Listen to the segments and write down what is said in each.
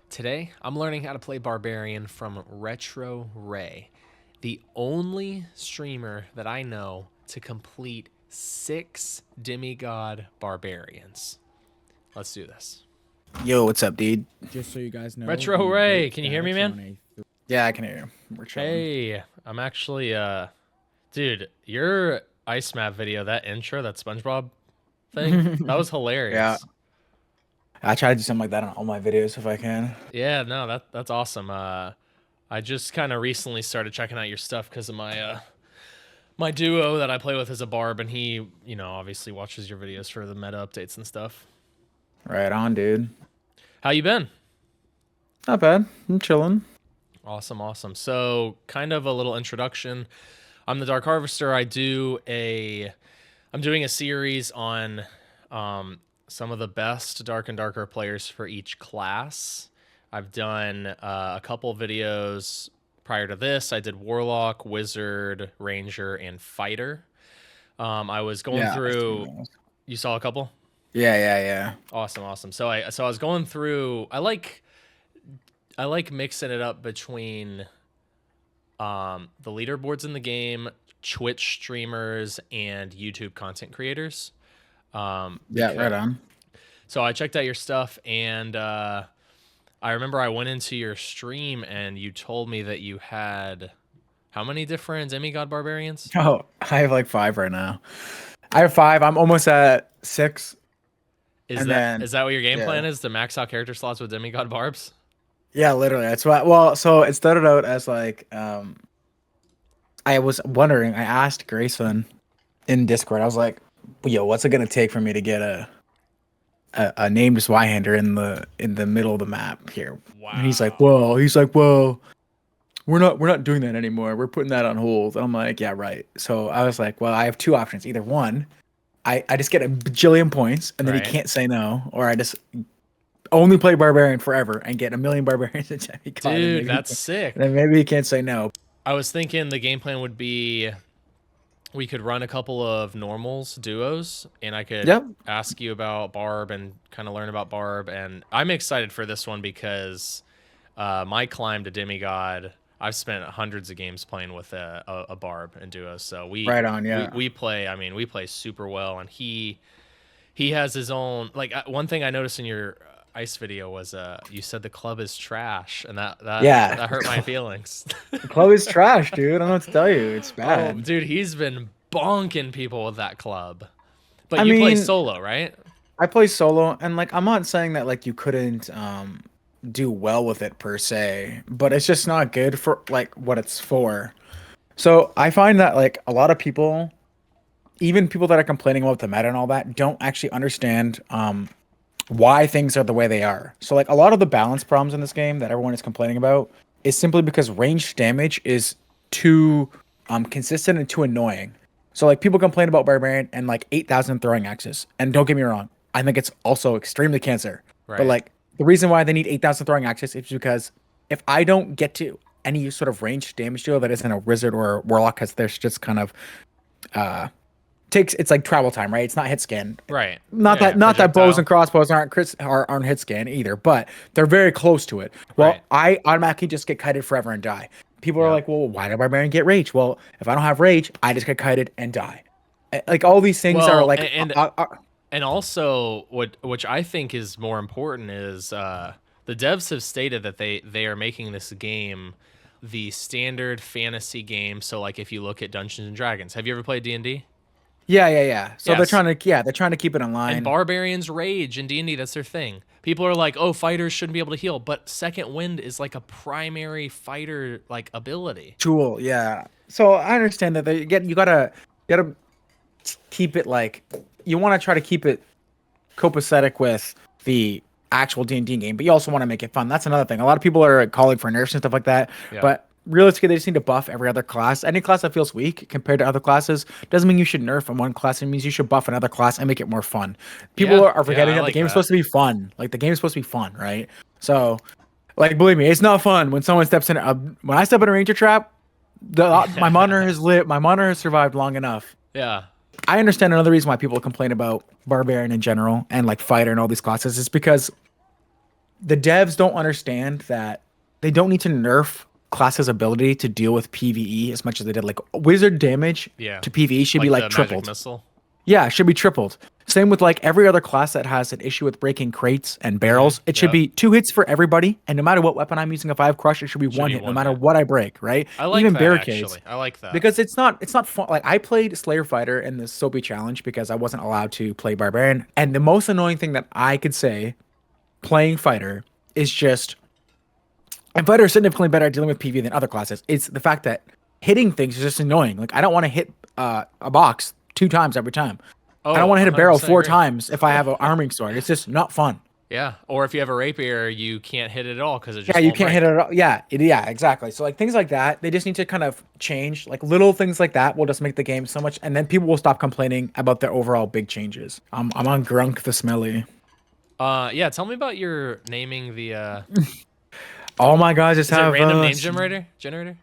Today, I'm learning how to play Barbarian from Retro Ray, the only streamer that I know to complete 6 demigod barbarians. Let's do this. Yo, what's up, dude? Just so you guys know, Retro the Ray, vote can you hear me, stats man? on a Yeah, I can hear you. We're chilling. Hey, I'm actually, dude, your ice map video, that intro, that SpongeBob thing, that was hilarious. Yeah. I try to do something like that on all my videos if I can. Yeah, no, that's awesome. I just kind of recently started checking out your stuff because of my duo that I play with is a Barb, and he, obviously watches your videos for the meta updates and stuff. Right on, dude. How you been? Not bad. I'm chilling. Awesome, awesome. So, kind of a little introduction. I'm the Dark Harvester. I'm doing a series on some of the best Dark and Darker players for each class. I've done a couple videos prior to this. I did Warlock, Wizard, Ranger, and Fighter. I was going through. You saw a couple? Yeah. Awesome, awesome. So I was going through. I like mixing it up between the leaderboards in the game, Twitch streamers, and YouTube content creators. Yeah, right on. So I checked out your stuff, and I remember I went into your stream, and you told me that you had how many different demigod barbarians? Oh, I have like 5 right now. I have 5. I'm almost at 6. Is that what your game plan is? To max out character slots with demigod barbs? Yeah, literally. That's why. Well, so it started out as like, I was wondering. I asked Grayson in Discord. I was like, "Yo, what's it gonna take for me to get a named Zweihander in the middle of the map here?" Wow. And he's like, "Well, we're not doing that anymore. We're putting that on hold." And I'm like, "Yeah, right." So I was like, "Well, I have 2 options. Either one, I just get a bajillion points, and then he can't say no, or I just only play Barbarian forever and get a million Barbarians in demigod." Dude, that's sick. Then maybe he can't say no. I was thinking the game plan would be we could run a couple of normals, duos, and I could ask you about Barb and kind of learn about Barb. And I'm excited for this one because my climb to demigod, I've spent hundreds of games playing with a Barb and duos. So we play super well, and he has his own, like, one thing I noticed in your ice video was you said the club is trash, and that hurt my feelings. The club is trash, dude. I don't know what to tell you. It's bad. Oh, dude, he's been bonking people with that club. But you play solo, right? I play solo, and like I'm not saying that like you couldn't do well with it per se, but it's just not good for like what it's for. So I find that like a lot of people, even people that are complaining about the meta and all that, don't actually understand why things are the way they are. So like a lot of the balance problems in this game that everyone is complaining about is simply because ranged damage is too consistent and too annoying. So like people complain about Barbarian and like 8,000 throwing axes. And don't get me wrong, I think it's also extremely cancer. Right. But like the reason why they need 8,000 throwing axes is because if I don't get to any sort of ranged damage deal that isn't a wizard or a warlock, because there's just kind of it's like travel time, right? It's not hit scan, right? Not that bows and crossbows aren't hit scan either, but they're very close to it. Well, I automatically just get kited forever and die. People are like, well, why did Barbarian get rage? Well, if I don't have rage, I just get kited and die. Like all these things are like, and also which I think is more important is the devs have stated that they are making this game the standard fantasy game. So like if you look at Dungeons and Dragons, have you ever played D&D? Yeah. So they're trying to keep it in line. And Barbarians rage in D&D, that's their thing. People are like, "Oh, fighters shouldn't be able to heal," but Second Wind is like a primary fighter like ability. Tool, yeah. So I understand that you gotta keep it like you want to try to keep it copacetic with the actual D&D game, but you also want to make it fun. That's another thing. A lot of people are calling for nerfs and stuff like that, but realistically, they just need to buff every other class. Any class that feels weak compared to other classes doesn't mean you should nerf on one class. It means you should buff another class and make it more fun. People are forgetting that the game is supposed to be fun. Like, the game is supposed to be fun, right? So, like, believe me, it's not fun when someone steps in. When I step in a ranger trap, my monitor has lit. My monitor has survived long enough. Yeah. I understand another reason why people complain about Barbarian in general and, like, Fighter and all these classes is because the devs don't understand that they don't need to nerf classes' ability to deal with PvE as much as they did. Like wizard damage to PvE should be like the tripled. Magic missile. Yeah, it should be tripled. Same with like every other class that has an issue with breaking crates and barrels. It should be 2 hits for everybody, and no matter what weapon I'm using, if I have crush, it should be one hit, no matter what I break, right? I like Even that, barricades. actually. I like that. Because it's not fun. Like I played Slayer Fighter in the Soapy Challenge because I wasn't allowed to play Barbarian. And the most annoying thing that I could say playing Fighter is just, and Fighter is significantly better at dealing with PvE than other classes. It's the fact that hitting things is just annoying. Like I don't want to hit a box 2 times every time. I don't want to hit a barrel 4 times if I have an arming sword. It's just not fun. Yeah, or if you have a rapier, you can't hit it at all because it just you can't hit it at all. Yeah, exactly. So like things like that, they just need to kind of change. Like little things like that will just make the game so much, and then people will stop complaining about the overall big changes. I'm on Grunk the Smelly. Yeah. Tell me about your naming the. Oh my gosh, just have random name generator.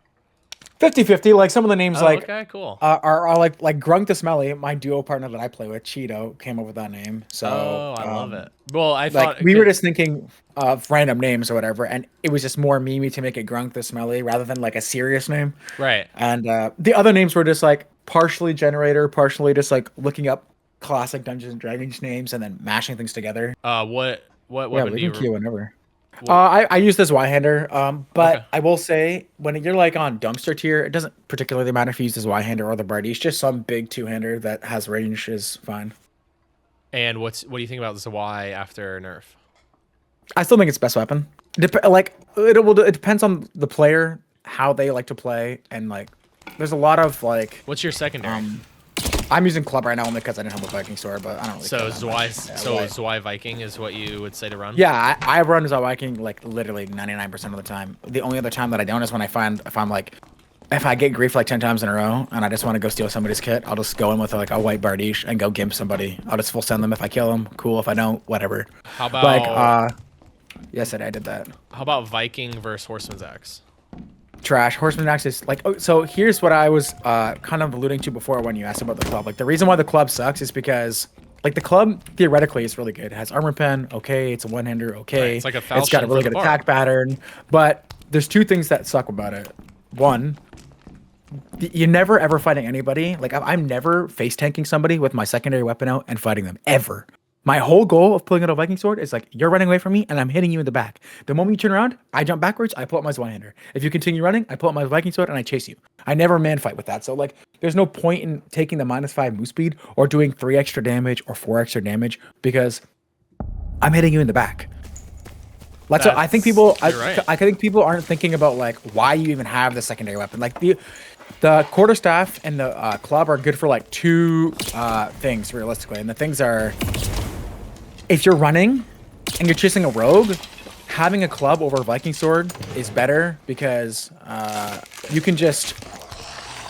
50-50, like some of the names okay, cool. are like Grunk the Smelly, my duo partner that I play with, Cheeto, came up with that name. So I love it. Well, I thought we were just thinking of random names or whatever, and it was just more memey to make it Grunk the Smelly rather than like a serious name. Right. And the other names were just like partially generator, partially just like looking up classic Dungeons and Dragons names and then mashing things together. What weapon do you queue whenever. I use this Y-hander, but I will say when you're like on dumpster tier, it doesn't particularly matter if you use this Y-hander or the Bardiche. Just some big 2-hander that has range is fine. And what do you think about this Y after nerf? I still think it's best weapon. It depends on the player, how they like to play, and like there's a lot of like. What's your secondary? I'm using club right now only because I didn't have a Viking sword, but I don't really. So Zwei Viking is what you would say to run? Yeah, I run Zwei Viking like literally 99% of the time. The only other time that I don't is when if I get grief like 10 times in a row and I just want to go steal somebody's kit, I'll just go in with like a white Bardiche and go gimp somebody. I'll just full send them if I kill them. Cool. If I don't, whatever. How about yes, I did that. How about Viking versus Horseman's Axe? Trash. Horseman's Axe is like, so here's what I was kind of alluding to before when you asked about the club. Like the reason why the club sucks is because like the club theoretically is really good. It has armor pen, okay. It's a one-hander, okay. Right, it's like a falchion. It's got a really good attack pattern, but there's 2 things that suck about it. One, you're never ever fighting anybody. Like I'm never face tanking somebody with my secondary weapon out and fighting them ever. My whole goal of pulling out a Viking sword is like, you're running away from me and I'm hitting you in the back. The moment you turn around, I jump backwards, I pull out my Zweihander. If you continue running, I pull out my Viking sword and I chase you. I never man fight with that. So like, there's no point in taking the -5 move speed or doing 3 extra damage or 4 extra damage because I'm hitting you in the back. What I think people, I think people aren't thinking about like why you even have the secondary weapon. Like the quarterstaff and the club are good for like 2 things realistically, and the things are. If you're running and you're chasing a rogue, having a club over a Viking sword is better because you can just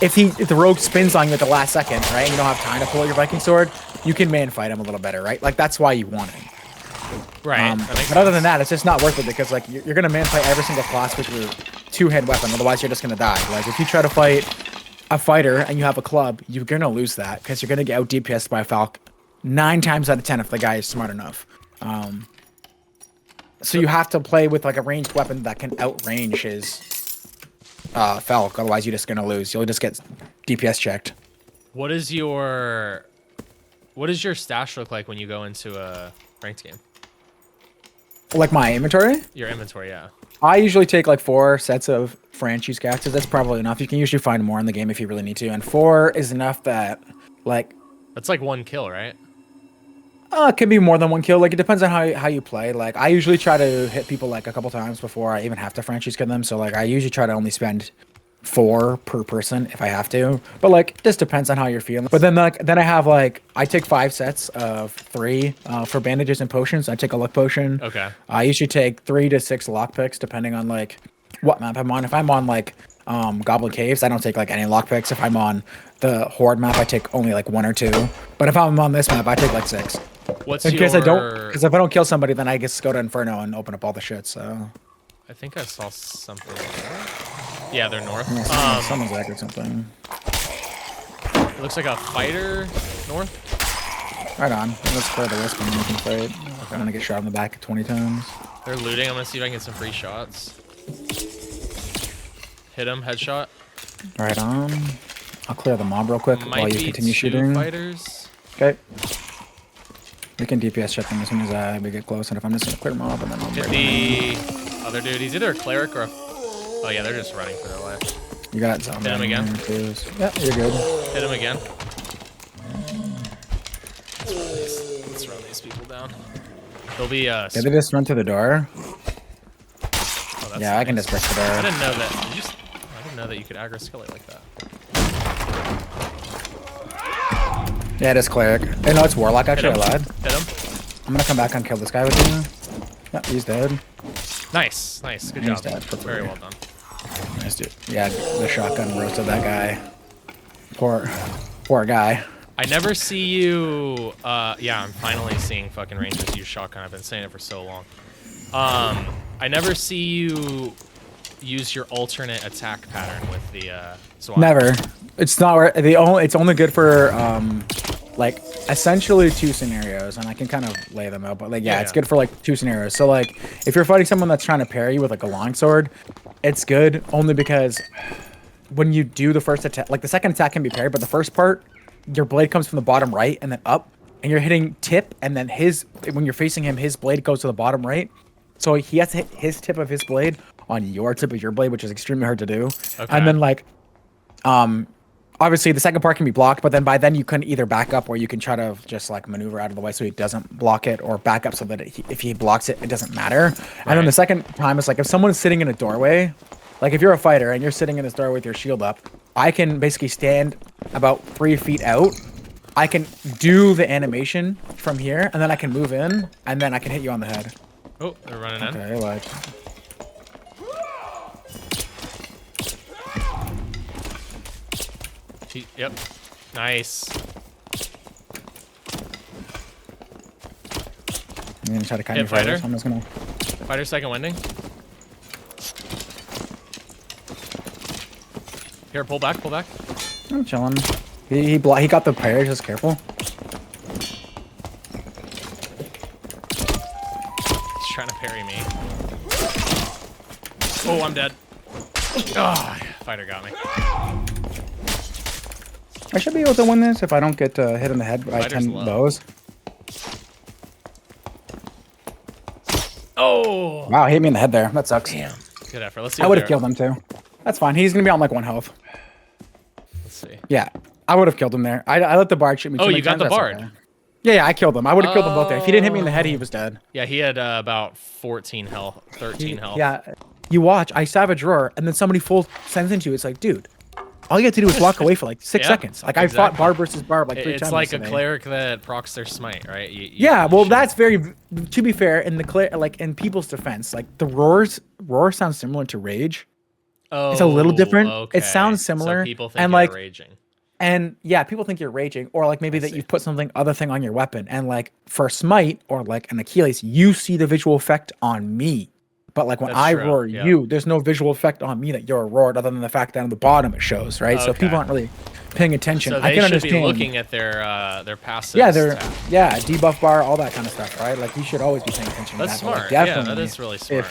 if the rogue spins on you at the last second, right, and you don't have time to pull out your Viking sword, you can man fight him a little better, right? Like that's why you want it. Right. But other than that, it's just not worth it because like you're gonna man fight every single class with your 2-hand weapon, otherwise you're just gonna die. Like if you try to fight a fighter and you have a club, you're gonna lose that because you're gonna get out DPS by a Falc 9 times out of 10 if the guy is smart enough. So you have to play with like a ranged weapon that can outrange his Falc, otherwise you're just gonna lose. You'll just get DPS checked. What does your stash look like when you go into a ranked game? Like my inventory? Your inventory, yeah. I usually take like 4 sets of franchise cactus. That's probably enough. You can usually find more in the game if you really need to, and 4 is enough that like. That's like 1 kill, right? It can be more than 1 kill. Like it depends on how you play. Like I usually try to hit people like a couple times before I even have to franchise kill them. So like I usually try to only spend 4 per person if I have to. But like this depends on how you're feeling. But then I have like I take 5 sets of 3 for bandages and potions. I take a luck potion. Okay. I usually take 3 to 6 lockpicks depending on like what map I'm on. If I'm on like Goblin Caves, I don't take like any lockpicks. If I'm on the Horde map, I take only like 1 or 2. But if I'm on this map, I take like 6. Because if I don't kill somebody, then I just go to Inferno and open up all the shit. So I think I saw something. Yeah, they're north. Yeah, someone's back or something. It looks like a fighter north. Right on. Let's clear the wisp and we can fight. I'm gonna get shot in the back 20 times. They're looting. I'm gonna see if I can get some free shots. Hit him, headshot. Right on. I'll clear the mob real quick while you continue shooting. Fighters. Okay. We can DPS check them as soon as we get close, and if I'm just gonna clear mob and then I'll hit the other dude. He's either a clerik or a... Oh yeah, they're just running for their life. You got zombie. Hit him again. Yeah, you're good. Hit him again. Let's run these people down. They'll be Did they just run through the door? Oh, that's yeah, nice. I can just break the door. I didn't know that. I didn't know that you could aggro skelly like that. Yeah, it is cleric. Hey, no, it's warlock actually. I lied. Hit him. I'm gonna come back and kill this guy with you. Yeah, he's dead. Nice, nice, good He's job. dead Very well done. Nice dude. Yeah, the shotgun roasted that guy. Poor guy. I never see you. Yeah, I'm finally seeing fucking rangers use shotgun. I've been saying it for so long. I never see you use your alternate attack pattern with the SWAT. Never. It's not it's only good for like essentially 2 scenarios, and I can kind of lay them out, but like yeah, it's good for like 2 scenarios. So like if you're fighting someone that's trying to parry you with like a longsword, it's good only because when you do the first attack, like the second attack can be parried, but the first part, your blade comes from the bottom right and then up, and you're hitting tip, and then when you're facing him, his blade goes to the bottom right. So he has to hit his tip of his blade on your tip of your blade, which is extremely hard to do. Okay. And then like, obviously the second part can be blocked, but then by then you can either back up or you can try to just like maneuver out of the way so he doesn't block it, or back up so that if he blocks it, it doesn't matter. Right. And then the second time is like if someone's sitting in a doorway, like if you're a fighter and you're sitting in this doorway with your shield up, I can basically stand about 3 feet out. I can do the animation from here, and then I can move in, and then I can hit you on the head. Oh, they're running in. Okay, like. Yep. Nice. I'm gonna try to kind of fighter. I'm just gonna. Fighter second winding. Here, pull back, pull back. I'm chilling. He got the parry, just careful. He's trying to parry me. Oh, I'm dead. Oh, fighter got me. I should be able to win this if I don't get hit in the head by 10 bows. Oh! Wow, he hit me in the head there. That sucks. Damn. Good effort. Let's see. I would have killed him too. That's fine. He's gonna be on like 1 health. Let's see. Yeah, I would have killed him there. I let the bard shoot me. Oh, you got the bard. Okay. Yeah, I killed him. I would have killed them both there. If he didn't hit me in the head, he was dead. Yeah, he had about 14 health, 13 health. Yeah, you watch. I savage roar, and then somebody full sends into you. It's like, dude, all you have to do is walk away for like 6 seconds. Like I fought Barb versus Barb like 3 times. It's like yesterday. A cleric that procs their smite, right? Yeah, well, that's very. To be fair, in the like in people's defense, like the roar sounds similar to rage. Oh, it's a little different. Okay. It sounds similar. So people think and you're like raging. And yeah, people think you're raging, or like maybe that you've put other thing on your weapon. And like for smite or like an Achilles, you see the visual effect on me. But like when I roar you, there's no visual effect on me that you're roared, other than the fact that on the bottom it shows, right? Okay. So people aren't really paying attention. So I can understand. Be looking at their passive. Yeah, debuff bar, all that kind of stuff, right? Like you should always be paying attention. That's to that. smart. Like, yeah, that is really smart.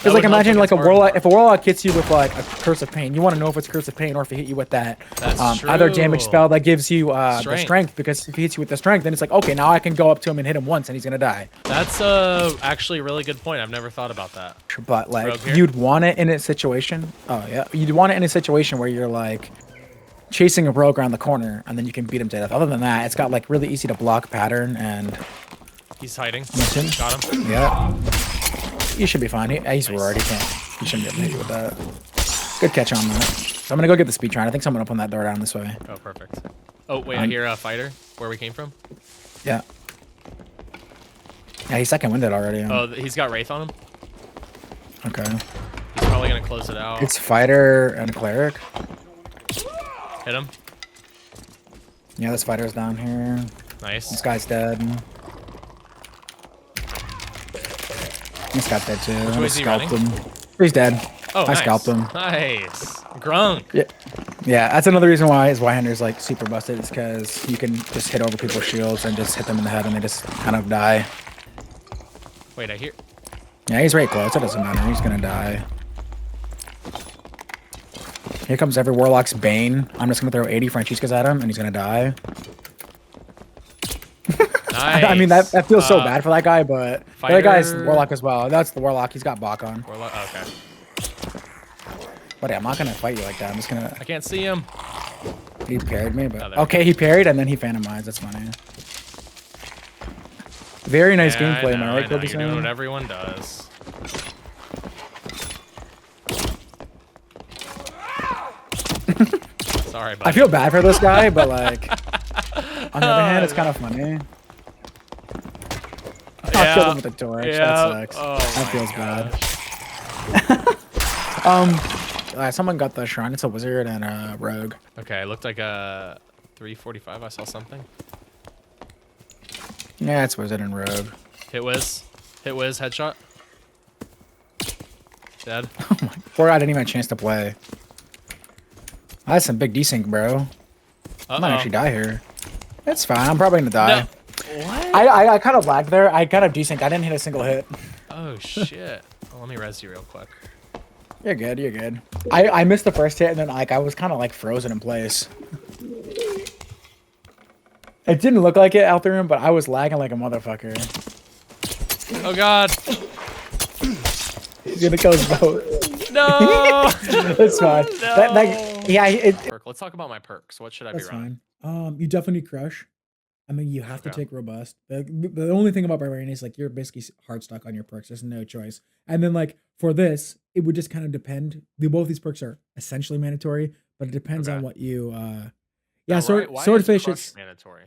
Because like imagine like a warlock, if a warlock hits you with like a curse of pain, you want to know if it's curse of pain or if he hit you with that other damage spell that gives you the strength. Because if he hits you with the strength, then it's like, okay, now I can go up to him and hit him once and he's gonna die. That's actually a really good point. I've never thought about that. But like you'd want it in a situation. Oh yeah, you'd want it in a situation where you're like chasing a rogue around the corner and then you can beat him to death. Other than that, it's got like really easy to block pattern and. He's hiding. Got him. Yeah. You should be fine. He's roared. He shouldn't be able to hit you with that. Good catch on that. So I'm gonna go get the speed train. I think someone opened that door down this way. Oh, perfect. Oh wait, I hear a fighter. Where we came from? Yeah. Yeah, he's second winded already. Oh, he's got wraith on him. Okay. He's probably gonna close it out. It's fighter and a cleric. Hit him. Yeah, this fighter's down here. Nice. This guy's dead. This guy's dead too. Which way is he running? He's dead. Oh, I scalped him. Nice. Grunk. Yeah. Yeah, that's another reason why his Y-hander's like super busted, is because you can just hit over people's shields and just hit them in the head and they just kind of die. Wait, I hear. Yeah, he's right close. It doesn't matter. He's gonna die. Here comes every Warlock's Bane. I'm just gonna throw 80 Francescas at him, and he's gonna die. Nice. I mean, that feels so bad for that guy, but the other guy's fighter- Warlock as well. That's the Warlock. He's got Bach on. Warlock. Okay. But yeah, I'm not gonna fight you like that. I'm just gonna. I can't see him. He parried me, but Oh, okay, he parried and then he phantomized. That's funny. Very nice Yeah, gameplay, I know, am I right, I know. Kobe? You're doing what everyone does. Sorry, buddy. I feel bad for this guy, but like, on the other hand, it's kind of funny. I killed him with a torch. Yeah. That sucks. Oh That feels bad. Someone got the shrine. It's a wizard and a rogue. Okay, it looked like a 345. I saw something. Yeah, it's wizard and rogue. Hit whiz. Hit whiz. Headshot. Dead. Oh my, poor guy didn't even have a chance to play. That's some big desync, bro. I might actually die here. It's fine. I'm probably gonna die. No. What? I kind of lagged there. I kind of desync. I didn't hit a single hit. Oh shit. Well, let me res you real quick. You're good. You're good. I missed the first hit and then like I was kind of like frozen in place. It didn't look like it out there, but I was lagging like a motherfucker. Oh god. He's gonna kill us both. No. That's fine. No. Yeah. Let's talk about my perks. What should I That's be running? fine. You definitely need crush. I mean, you have to Okay. take robust. The only thing about barbarian is like you're basically hard stuck on your perks. There's no choice. And then like for this, it would just kind of depend. Both these perks are essentially mandatory, but it depends on what you. Yeah, swordfish is mandatory.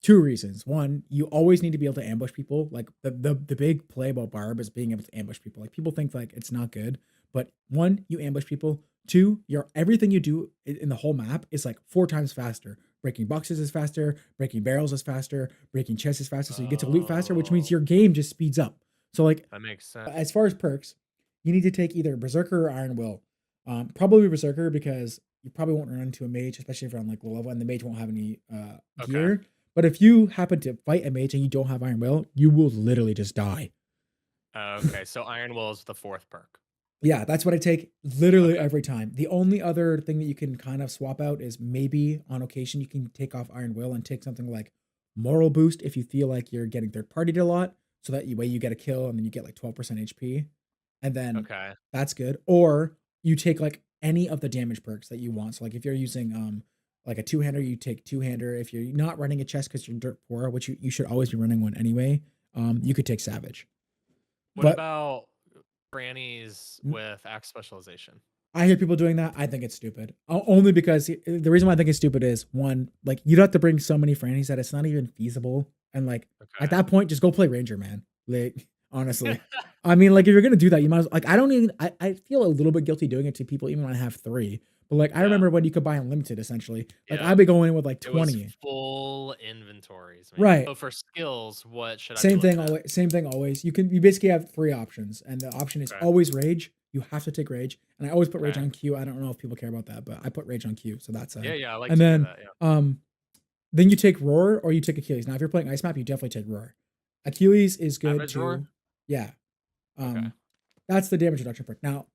2 reasons. One, you always need to be able to ambush people. Like the big play about Barb is being able to ambush people. Like people think like it's not good, but 1, you ambush people. 2, everything you do in the whole map is like 4 times faster. Breaking boxes is faster, breaking barrels is faster, breaking chests is faster, so you get to loot faster, which means your game just speeds up. So like That makes sense. as far as perks, you need to take either Berserker or Iron Will. Probably Berserker because you probably won't run into a mage, especially if you're on like low level, and the mage won't have any gear. But if you happen to fight a mage and you don't have Iron Will, you will literally just die. Okay, so Iron Will is the 4th perk. Yeah, that's what I take literally every time. The only other thing that you can kind of swap out is maybe on occasion you can take off Iron Will and take something like Moral Boost if you feel like you're getting third partied a lot, so that way you get a kill and then you get like 12% HP. And then that's good. Or you take like any of the damage perks that you want. So like if you're using like a 2-hander, you take 2-hander. If you're not running a chest because you're dirt poor, which you should always be running one anyway, you could take Savage. What about Grannies with axe specialization? I hear people doing that. I think it's stupid. Only because the reason why I think it's stupid is 1, like you'd have to bring so many Frannies that it's not even feasible. And like at that point, just go play Ranger, man. Like honestly, I mean, like if you're gonna do that, you might as well, like I feel a little bit guilty doing it to people even when I have 3. But like I remember when you could buy unlimited essentially. Like I'd be going in with like 20. It was full inventories, man. Right. So for skills, what should I Same be thing looking always. Same thing always. You basically have 3 options, and the option is always Rage. You have to take Rage, and I always put Rage on Q. I don't know if people care about that, but I put Rage on Q, so that's yeah. I like. And then that, then you take Roar or you take Achilles. Now, if you're playing Ice Map, you definitely take Roar. Achilles is good too. Roar? Yeah. That's the damage reduction perk. Now,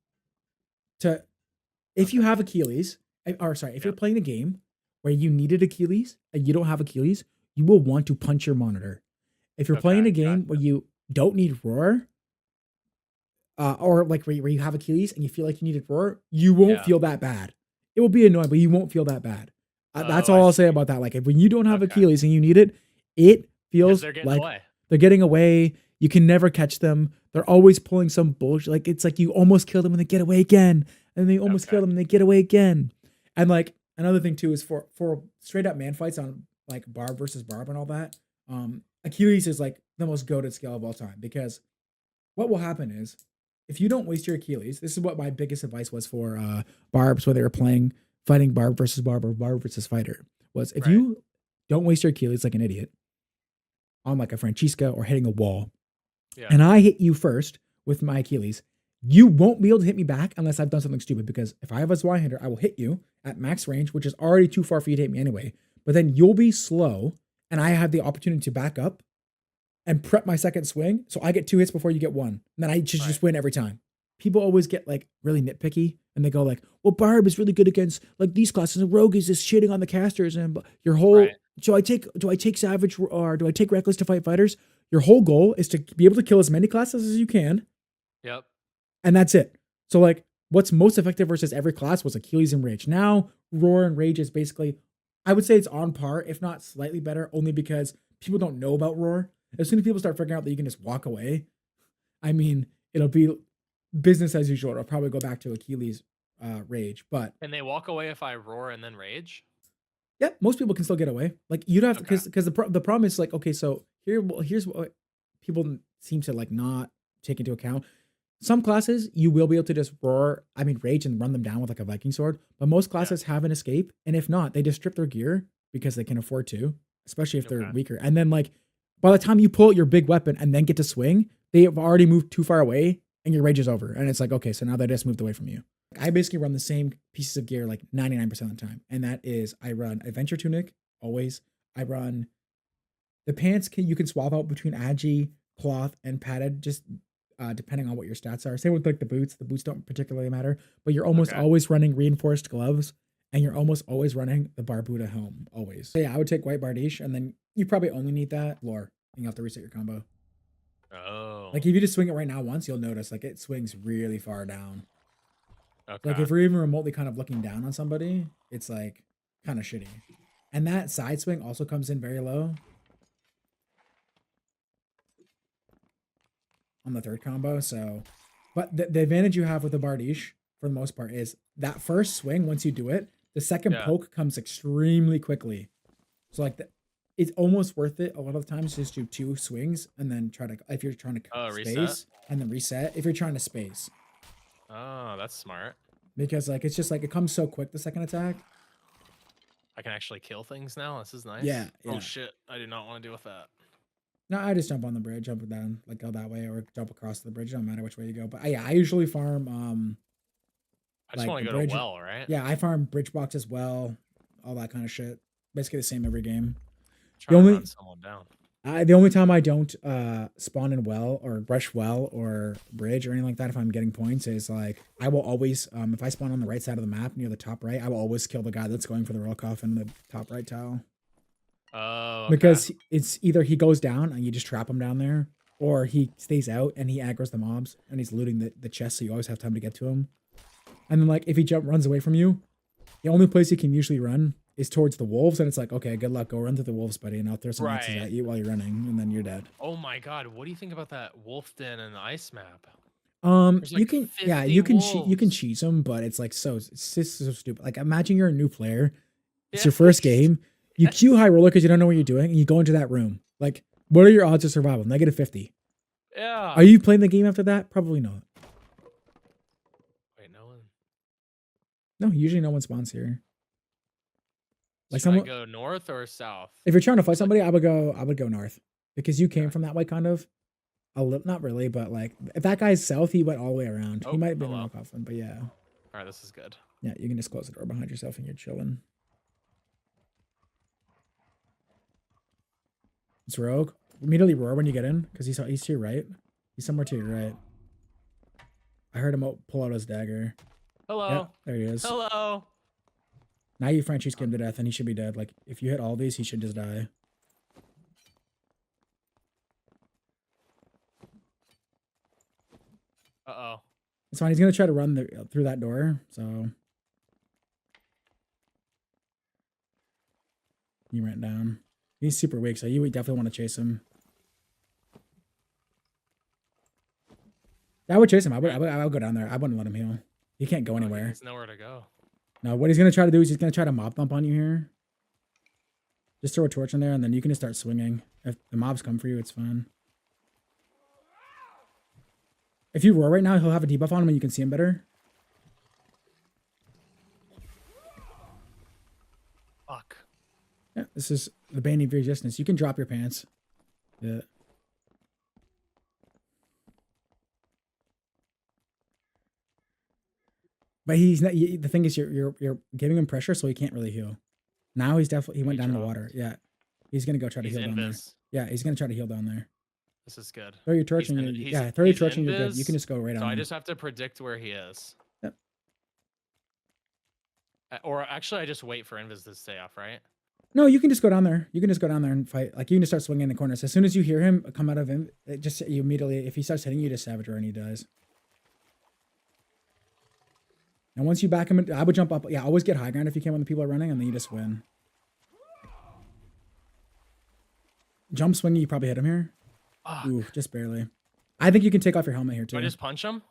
if you have Achilles, if you're playing a game where you needed Achilles and you don't have Achilles, you will want to punch your monitor. If you're playing a game where you don't need Roar, or like where you have Achilles and you feel like you needed Roar, you won't feel that bad. It will be annoying, but you won't feel that bad. That's all I'll say about that. Like when you don't have Achilles and you need it, it feels like they're getting away. You can never catch them. They're always pulling some bullshit. Like it's like you almost kill them and they get away again, and then you almost kill them and they get away again. And like another thing too is for straight up man fights on like Barb versus Barb and all that. Achilles is like the most goated skill of all time, because what will happen is if you don't waste your Achilles, this is what my biggest advice was for Barbs when they were fighting Barb versus Barb or Barb versus Fighter, was if you don't waste your Achilles like an idiot on like a Francesca or hitting a wall, and I hit you first with my Achilles, you won't be able to hit me back unless I've done something stupid, because if I have a Zweihander, I will hit you at max range, which is already too far for you to hit me anyway, but then you'll be slow and I have the opportunity to back up. and prep my second swing. So I get 2 hits before you get one. And then I just win every time. People always get like really nitpicky and they go like, well, Barb is really good against like these classes and Rogue is just shitting on the casters and your whole do I take Savage or do I take Reckless to fight fighters? Your whole goal is to be able to kill as many classes as you can. Yep. And that's it. So like what's most effective versus every class was Achilles and Rage. Now Roar and Rage is basically, I would say it's on par, if not slightly better, only because people don't know about Roar. As soon as people start figuring out that you can just walk away, I mean, it'll be business as usual. It'll probably go back to Achilles Rage. But can they walk away if I roar and then rage? Yeah, most people can still get away. Like you'd have to, because the problem is like, okay, so here's what people seem to like not take into account. Some classes you will be able to just rage and run them down with like a Viking sword, but most classes have an escape, and if not, they just strip their gear because they can afford to, especially if they're weaker. And then like by the time you pull out your big weapon and then get to swing, they have already moved too far away and your rage is over. And it's like, okay, so now they just moved away from you. I basically run the same pieces of gear like 99% of the time. And that is I run Adventure Tunic, always. I run the pants you can swap out between Agi, cloth, and padded, just depending on what your stats are. Same with like the boots. The boots don't particularly matter, but you're almost always running reinforced gloves and you're almost always running the Barbuda helm, always. So yeah, I would take White Bardiche and then you probably only need that lore and you have to reset your combo. Oh. Like if you just swing it right now once, you'll notice like it swings really far down. Okay. Like if we're even remotely kind of looking down on somebody, it's like kind of shitty. And that side swing also comes in very low on the third combo. So, but the advantage you have with the Bardiche for the most part is that first swing, once you do it, the second poke comes extremely quickly. So like it's almost worth it a lot of the times just do 2 swings and then try to, if you're trying to space reset? And then reset if you're trying to space. Oh, that's smart. Because like it's just like it comes so quick the second attack. I can actually kill things now. This is nice. Yeah. Oh shit! I do not want to deal with that. No, I just jump on the bridge, jump down, like go that way, or jump across the bridge. Don't matter which way you go. But yeah, I usually farm. I just want to go to well, right? Yeah, I farm bridge box as well, all that kind of shit. Basically the same every game. The only run someone down. The only time I don't spawn in well or rush well or bridge or anything like that, if I'm getting points, is like I will always, if I spawn on the right side of the map near the top right, I will always kill the guy that's going for the roll off in the top right tile. Oh, because it's either he goes down and you just trap him down there, or he stays out and he aggroes the mobs and he's looting the chest, so you always have time to get to him. And then like if he runs away from you, the only place he can usually run is towards the wolves, and it's like, okay, good luck, go run through the wolves, buddy, and I'll throw some axes at you while you're running, and then you're dead. Oh my god, what do you think about that wolf den and the ice map? Like you can, you can cheese them, but it's like it's just so stupid. Like imagine you're a new player, it's your first game, you queue high roller because you don't know what you're doing, and you go into that room. Like, what are your odds of survival? -50. Yeah. Are you playing the game after that? Probably not. Wait, no one. No, usually no one spawns here. Like someone go north or south. If you're trying to fight somebody, I would go north because you came from that way, kind of. Not really, but like if that guy's south, he went all the way around. He might be in coffin, but yeah. All right, this is good. Yeah, you can just close the door behind yourself and you're chilling. It's Rogue. Immediately roar when you get in because he's to your right. He's somewhere to your right. I heard him pull out his dagger. Hello. Yep, there he is. Hello. Now you Frenchie him to death and he should be dead. Like if you hit all these, he should just die. Uh-oh. It's fine. He's going to try to run through that door. So he ran down. He's super weak, so you would definitely want to chase him. Yeah, I would chase him. I would go down there. I wouldn't let him heal. He can't go anywhere. There's nowhere to go. No, what he's going to try to do is he's going to try to mob thump on you here. Just throw a torch in there, and then you can just start swinging. If the mobs come for you, it's fine. If you roar right now, he'll have a debuff on him and you can see him better. Fuck. Yeah, this is the bane of resistance. You can drop your pants. Yeah. But he's not. The thing is, you're giving him pressure, so he can't really heal. Now he went down in the water. Yeah, he's gonna go try to heal down there. Yeah, he's gonna try to heal down there. This is good. Throw your torch and throw your torch and you're good. You can just go right on. So I just have to predict where he is. Yep. Or actually, I just wait for Invis to stay off, right? No, you can just go down there. You can just go down there and fight. Like you can just start swinging in the corners. As soon as you hear him come out of him, just you immediately, if he starts hitting you, just Savage Roar and he dies. And once you back him, I would jump up. Yeah, always get high ground if you can when the people are running, and then you just win. Jump swinging, you probably hit him here. Ooh, just barely. I think you can take off your helmet here too. Do I just punch him?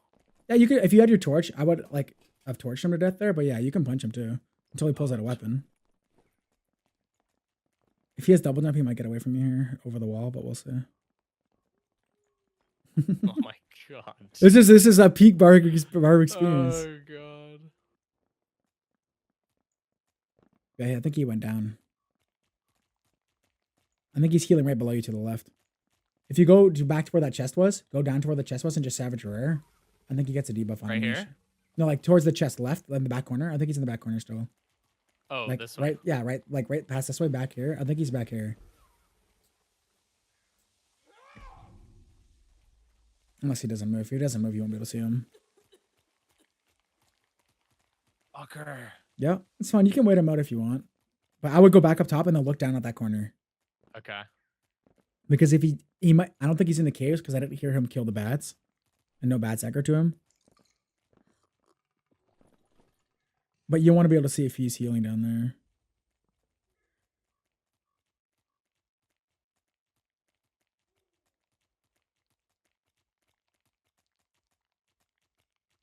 Yeah, you could. If you had your torch, I would like have torched him to death there. But yeah, you can punch him too until he pulls out a weapon. If he has double jump, he might get away from you here over the wall, but we'll see. Oh my god! This is a peak Barb experience. Oh god! Yeah, I think he went down. I think he's healing right below you to the left. If you go back to where that chest was, go down to where the chest was and just Savage Rare. I think he gets a debuff on right here. No, like towards the chest left, in the back corner. I think he's in the back corner still. Oh, like, this way. Right, yeah, right, like right past this way back here. I think he's back here. Unless he doesn't move. If he doesn't move, you won't be able to see him. Fucker. Yeah, it's fine. You can wait him out if you want. But I would go back up top and then look down at that corner. Okay. Because if he might, I don't think he's in the caves because I didn't hear him kill the bats. And no bats aggro to him. But you want to be able to see if he's healing down there.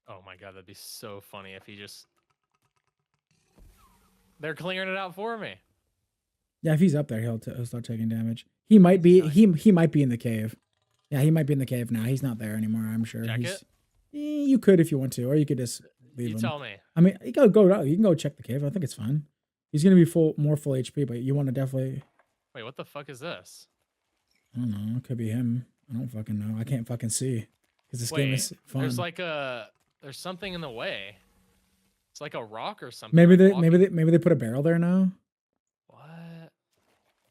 Oh my god, that'd be so funny if he just... They're clearing it out for me. Yeah, if he's up there, he'll start taking damage. He might be he might be in the cave. Yeah, he might be in the cave now. He's not there anymore, I'm sure. Check it? You could if you want to, or you could just leave him. You tell me. I mean, you can go check the cave. I think it's fine. He's gonna be more full HP, but you want to definitely. Wait, what the fuck is this? I don't know. It could be him. I don't fucking know. I can't fucking see because this game is fun. There's something in the way. It's like a rock or something. Maybe they put a barrel there now. What?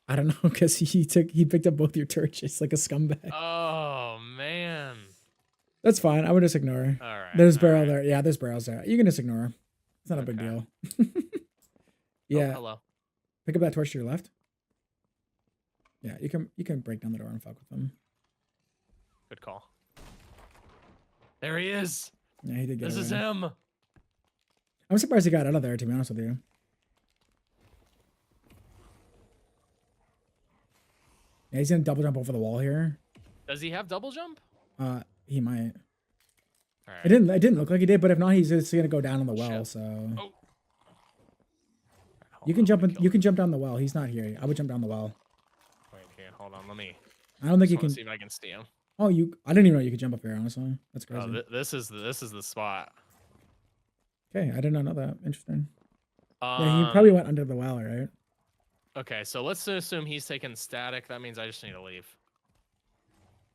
I don't know because he picked up both your torches like a scumbag. Oh man. That's fine. I would just ignore her. All right. There's barrel there. Yeah, there's barrels there. You can just ignore her. It's not a big deal. Yeah. Oh, hello. Pick up that torch to your left. Yeah, you can break down the door and fuck with them. Good call. There he is. Yeah, he did get This away. is him. I'm surprised he got out of there, to be honest with you. Yeah, he's gonna double jump over the wall here. Does he have double jump? He might. All right. It didn't look like he did, but if not, he's just gonna go down on the well. Shit. So Oh. you can jump in. You can jump down the well. He's not here. I would jump down the well. Wait, okay, hold on. Let me. I don't think you Just can. wanna see if I can see him. Oh, I didn't even know you could jump up here. Honestly, that's crazy. Oh, this is the spot. Okay, I did not know that. Interesting. Yeah, he probably went under the well, right? Okay, so let's assume he's taking static. That means I just need to leave.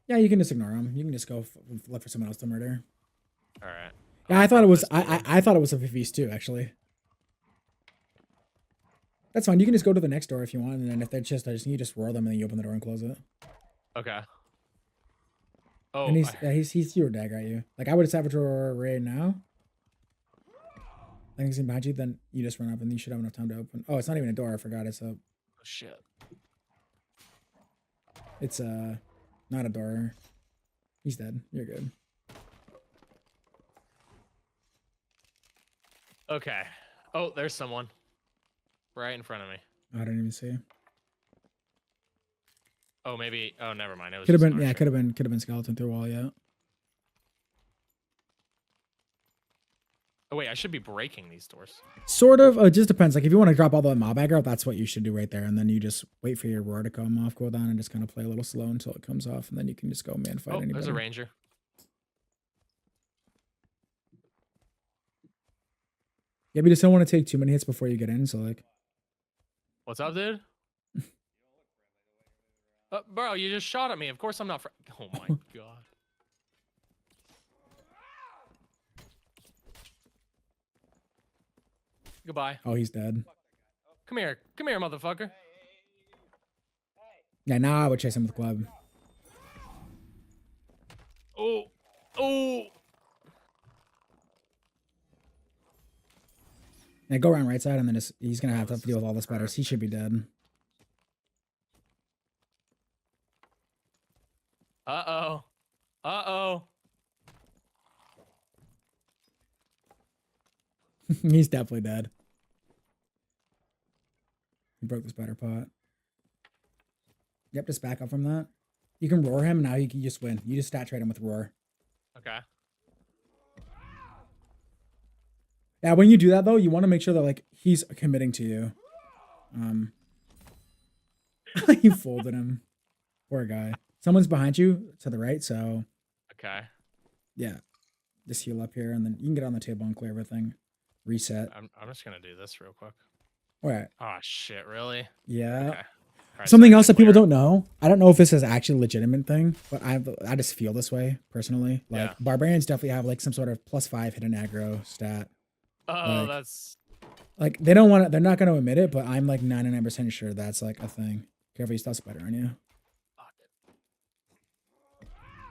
Yeah, you can just ignore him. You can just go look for someone else to murder. All right. Yeah, I thought it was. I thought it was a 50s actually. That's fine. You can just go to the next door if you want, and then if they're just, you just roar them, and then you open the door and close it. Okay. Oh, And he's your dagger at you. Like I would Savage Roar right now. I think he's in behind you. Then you just run up, and you should have enough time to open. Oh, it's not even a door. I forgot. It's a. oh shit. It's not a door. He's dead. You're good. Okay. Oh, there's someone. Right in front of me. I didn't even see. Oh, maybe. Oh, never mind. It was Could have just been. an Yeah, archer. could have been skeleton through a wall. Yeah. Oh wait, I should be breaking these doors. Sort of. It just depends. Like if you want to drop all the mob aggro, that's what you should do right there, and then you just wait for your roar to come off, cooldown, and just kind of play a little slow until it comes off, and then you can just go man fight Oh, anybody. there's a ranger. Yeah, but you just don't want to take too many hits before you get in. So like, What's up, dude? Bro, you just shot at me. Of course I'm not. Oh my god. Goodbye. oh, he's dead. Come here, motherfucker. Yeah, now I would chase him with club. Oh. Yeah, go around right side, and then he's gonna have to deal with all the spiders. He should be dead. Uh-oh. Uh-oh. He's definitely dead. He broke the spider pot. Yep, just back up from that. You can roar him, now you can just win. You just stat trade him with roar. Okay. Yeah, when you do that though, you want to make sure that like he's committing to you. You folded him. Poor guy. Someone's behind you to the right, so Okay. yeah. Just heal up here, and then you can get on the table and clear everything. Reset. I'm just gonna do this real quick. All right. Oh shit, really? Yeah. Okay. Right, Something so I else can that people clear. don't know. I don't know if this is actually a legitimate thing, but I just feel this way personally. Like Yeah. barbarians definitely have like some sort of +5 hidden aggro stat. Oh, Like- that's Like they don't want to. They're not going to admit it, but I'm like 99% sure that's like a thing. Careful, you still spider on you.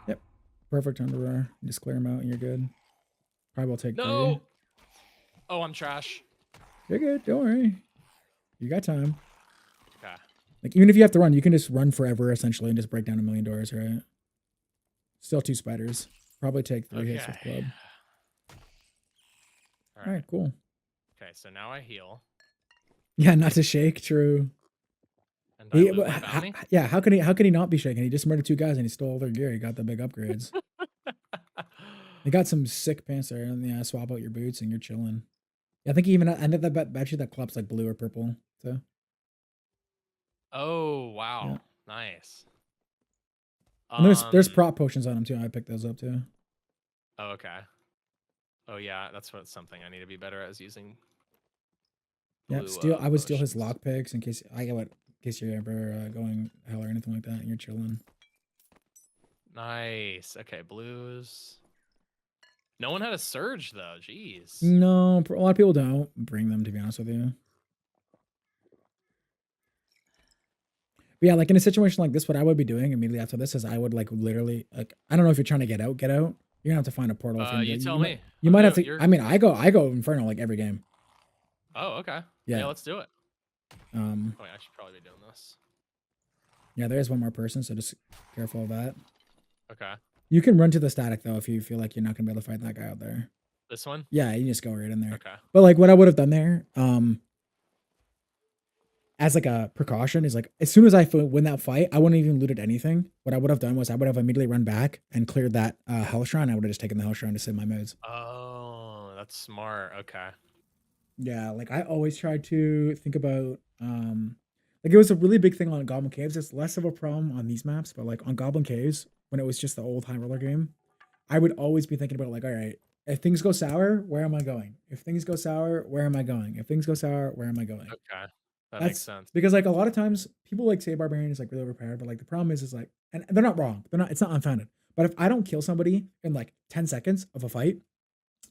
Yep. Perfect underwear. Just clear them out and you're good. Probably will take no. 3. Oh, I'm trash. You're good. Don't worry. You got time. Okay. Like even if you have to run, you can just run forever essentially and just break down 1,000,000 doors, right? Still 2 spiders. Probably take 3 hits with club. All All right, cool. Okay, so now I heal Yeah, not to shake. True. and He, dilute my bounty. yeah, how can he not be shaking? He just murdered 2 guys and he stole all their gear. He got the big upgrades. They got some sick pants there, and yeah, swap out your boots and you're chilling. Yeah, I think even I think that bet you that club's like blue or purple. So Oh wow, Yeah. nice. and there's prop potions on them too. I picked those up too. Oh, okay. Oh yeah, that's something I need to be better at is using. Yeah, blue, I would steal his potions. lockpicks in case you're ever going hell or anything like that, and you're chilling. Nice. Okay, blues. No one had a surge though. Jeez. No, a lot of people don't bring them, to be honest with you. But yeah, like in a situation like this, what I would be doing immediately after this is I would like literally like I don't know if you're trying to get out. You're gonna have to find a portal. If You tell me. You I'll might do have it. to. I mean, I go Inferno like every game. Oh, okay. Yeah. Yeah, let's do it. Oh, I should probably be doing this. Yeah, there is one more person, so just careful of that. Okay. You can run to the static though if you feel like you're not gonna be able to fight that guy out there. This one? Yeah, you just go right in there. Okay. But like what I would have done there, as like a precaution is like as soon as I win that fight, I wouldn't even looted anything. What I would have done was I would have immediately run back and cleared that hell shrine. I would have just taken the hell shrine to save my modes. Oh, that's smart. Okay. Yeah, like I always tried to think about like it was a really big thing on Goblin Caves. It's less of a problem on these maps, but like on Goblin Caves, when it was just the old high roller game, I would always be thinking about like, all right, if things go sour, where am I going? If things go sour, where am I going? If things go sour, where am I going? Okay. That makes sense. Because like a lot of times people like say barbarian is like really overpowered, but like the problem is like, and they're not wrong. It's not unfounded. But if I don't kill somebody in like 10 seconds of a fight,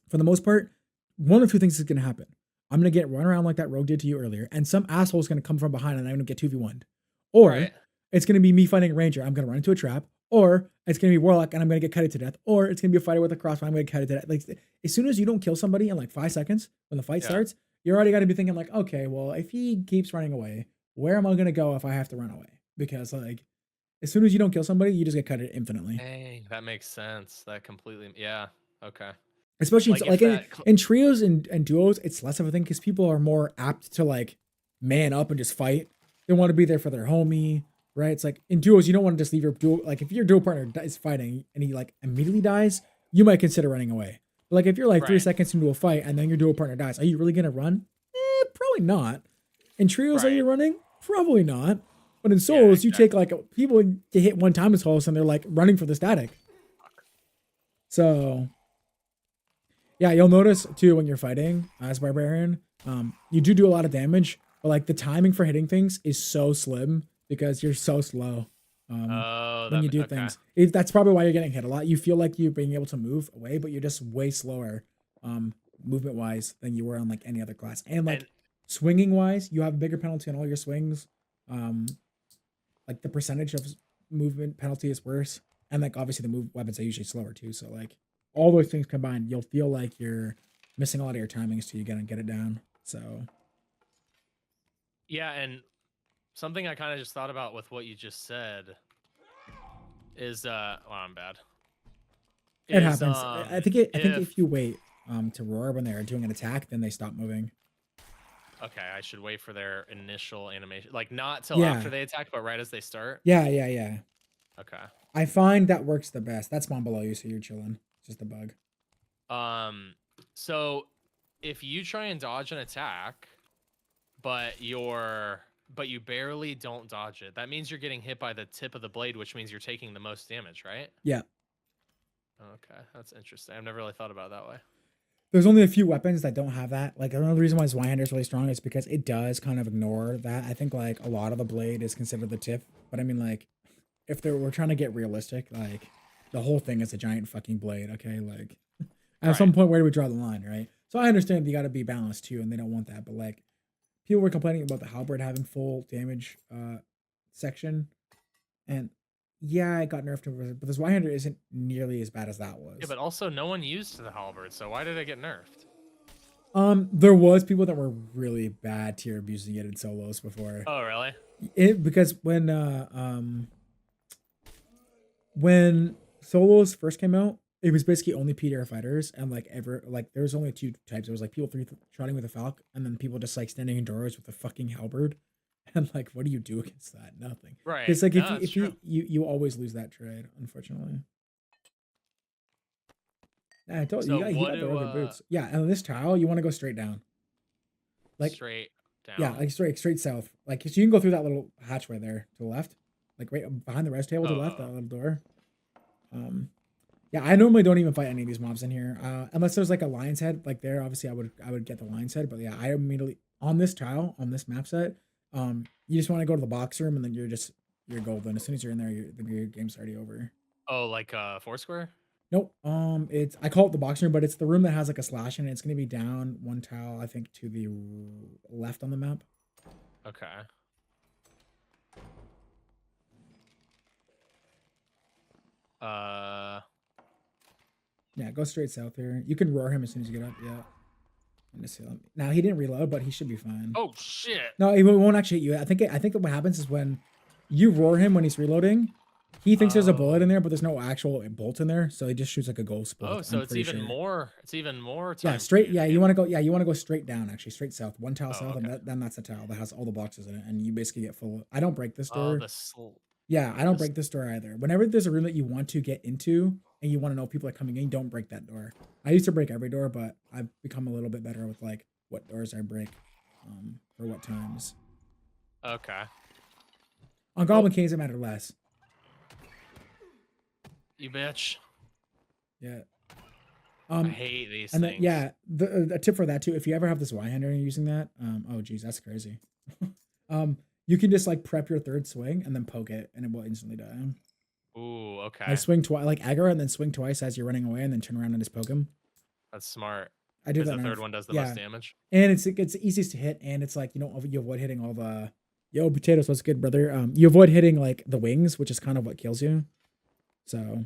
for the most part, one of 2 things is going to happen. I'm going to get run around like that rogue did to you earlier, and some asshole is going to come from behind and I'm going to get 2v1'd. Or Right. it's going to be me fighting a ranger. I'm going to run into a trap. Or it's going to be warlock and I'm going to get cutted to death. Or it's going to be a fighter with a crossbow. I'm going to get cutted to death. Like as soon as you don't kill somebody in like 5 seconds when the fight Yeah. starts, you're already got to be thinking like, okay, well, if he keeps running away, where am I going to go if I have to run away? Because like as soon as you don't kill somebody, you just get cutted infinitely. Dang, that makes sense. That completely. Yeah. Okay. Especially Like, if like that in trios and duos, it's less of a thing because people are more apt to like man up and just fight. They want to be there for their homie, right? It's like in duos, you don't want to just leave your duo. Like if your duo partner is fighting and he like immediately dies, you might consider running away. But like if you're like 3 Right. seconds into a fight and then your duo partner dies, are you really gonna run? Probably not. In trios, are you Right. running? Probably not. But in solos, you take like people to hit 1 time as close and they're like running for the static. So yeah, you'll notice too when you're fighting as barbarian, you do a lot of damage, but like the timing for hitting things is so slim because you're so slow when you do things. That's probably why you're getting hit a lot. You feel like you're being able to move away, but you're just way slower movement wise than you were on like any other class. And like swinging wise, you have a bigger penalty on all your swings. Like the percentage of movement penalty is worse, and like obviously the move weapons are usually slower too. So like all those things combined, you'll feel like you're missing a lot of your timings till you get it down. So yeah, and something I kind of just thought about with what you just said is well, I'm bad. it happens. I think if you wait to roar when they're doing an attack, then they stop moving. Okay, I should wait for their initial animation, like not till after they attack, but right as they start. Yeah, yeah, yeah. Okay. I find that works the best. That's spawn below you, so you're chilling. It's just a bug. So if you try and dodge an attack, but you barely don't dodge it, that means you're getting hit by the tip of the blade, which means you're taking the most damage, right? Yeah. Okay, that's interesting. I've never really thought about it that way. There's only a few weapons that don't have that. Like another reason why Zweihander is really strong is because it does kind of ignore that. I think like a lot of the blade is considered the tip, but I mean like if we're trying to get realistic, like the whole thing is a giant fucking blade. Okay, like at some point where do we draw the line, right? So I understand you got to be balanced too, and they don't want that, but like people were complaining about the halberd having full damage section, and yeah, it got nerfed, but this Zweihander isn't nearly as bad as that was. Yeah, but also no one used the halberd, so why did it get nerfed? There was people that were really bad tier abusing it in solos before. Oh, really? Because when solos first came out, it was basically only PDR fighters, and like there was only two types. It was like people shooting with a falc, and then people just like standing in doors with a fucking halberd. And like, what do you do against that? Nothing. Right. It's like if you always lose that trade, unfortunately. I told you, you got the rubber boots. Yeah, and on this tile, you want to go straight down. Like straight down. Yeah, like straight south. Like so you can go through that little hatchway there to the left, like right behind the rest table to the left, that little door. Yeah, I normally don't even fight any of these mobs in here, unless there's like a lion's head. Like there, obviously, I would get the lion's head. But yeah, I immediately on this tile on this map set. You just want to go to the box room and then you're golden. As soon as you're in there, your game's already over. Oh, like Foursquare? Nope. I call it the box room, but it's the room that has like a slash in it. It's gonna be down one tile, I think, to the left on the map. Okay. Yeah, go straight south here. You can roar him as soon as you get up. Yeah. Now he didn't reload, but he should be fine. Oh shit! No, he won't actually hit you. I think that what happens is when you roar him when he's reloading, he thinks there's a bullet in there, but there's no actual bolt in there, so he just shoots like a ghost bolt. Oh, so it's even more. It's even more. Yeah, straight. Yeah, you want to go. Yeah, you want to go straight down. Actually, straight south. One tile south, and then that's the tile that has all the boxes in it, and you basically get full. I don't break this door. Yeah, I don't break this door either. Whenever there's a room that you want to get into and you want to know people are coming in, don't break that door. I used to break every door, but I've become a little bit better with like what doors I break for what times. Okay. On Goblin Caves, it mattered less. You bitch. Yeah. I hate these and things. Yeah, the tip for that too, if you ever have this Y-hander and you're using that, oh geez, that's crazy. You can just like prep your third swing and then poke it, and it will instantly die. Ooh, okay. I swing twice, like aggro, and then swing twice as you're running away, and then turn around and just poke him. That's smart. I do that. The third one does the most damage, and it's the easiest to hit, and it's like you avoid hitting all the. Yo, potatoes, what's good, brother? You avoid hitting like the wings, which is kind of what kills you. So,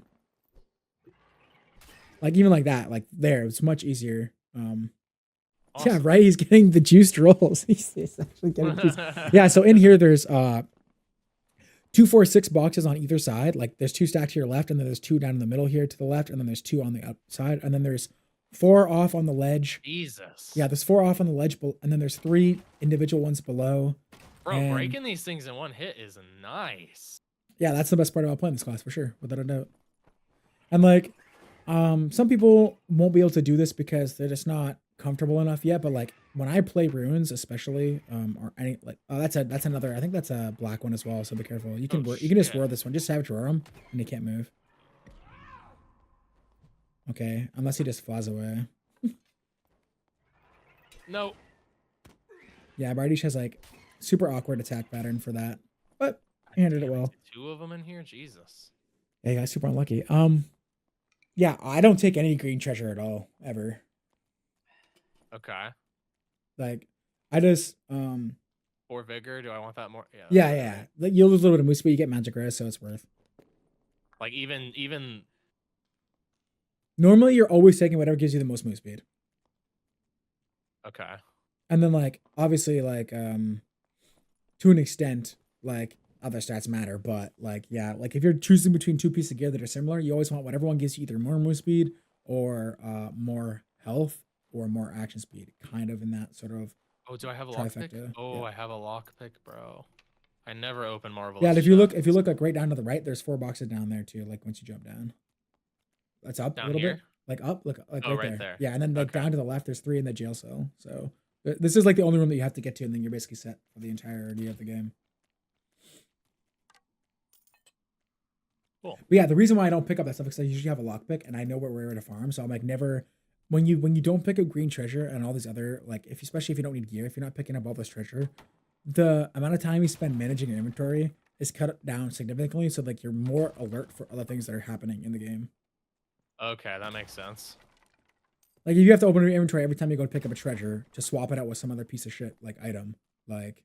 like even like that, like there, it's much easier. Awesome. Yeah, right. He's getting the juiced rolls. He's actually getting juiced. Yeah. So in here, there's 2, 4, 6 boxes on either side. Like there's 2 stacked to your left, and then there's 2 down in the middle here to the left, and then there's 2 on the outside, and then there's 4 off on the ledge. Jesus. Yeah, there's 4 off on the ledge, and then there's 3 individual ones below. Bro, breaking these things in one hit is nice. Yeah, that's the best part about playing this class for sure, without a doubt. And like, some people won't be able to do this because they're just not comfortable enough yet. But like when I play runes, especially, or any like, that's another. I think that's a black one as well. So be careful. You can just roar this one. Just savage roar him, and he can't move. Okay, unless he just flies away. No. Yeah, Bardish has like super awkward attack pattern for that, but he handled it well. 2 of them in here, Jesus. Yeah, you got super unlucky. Yeah, I don't take any green treasure at all ever. Okay. Like, I just Or vigor. Do I want that more? Yeah. Like you lose a little bit of moose, but you get magic res, so it's worth. Like even Normally, you're always taking whatever gives you the most move speed. Okay. And then like obviously like to an extent like other stats matter, but like yeah, like if you're choosing between two pieces of gear that are similar, you always want whatever one gives you either more move speed or more health or more action speed, kind of in that sort of. Oh, do I have a lockpick? trifecta. Oh, Yeah. I have a lockpick, bro. I never open Marvelous. Yeah, and if you look like right down to the right, there's 4 boxes down there too. Like once you jump down, that's up Down a little here? bit, like up, like Oh, right right there. there. Yeah, and then like Okay. down to the left, there's 3 in the jail cell. So this is like the only room that you have to get to, and then you're basically set for the entirety of the game. Cool. But yeah, the reason why I don't pick up that stuff is because I usually have a lockpick, and I know where to farm. So I'm like never. When you don't pick up green treasure and all these other like especially if you don't need gear, if you're not picking up all this treasure, the amount of time you spend managing your inventory is cut down significantly. So like you're more alert for other things that are happening in the game. Okay, that makes sense. Like if you have to open your inventory every time you go to pick up a treasure to swap it out with some other piece of shit like item, like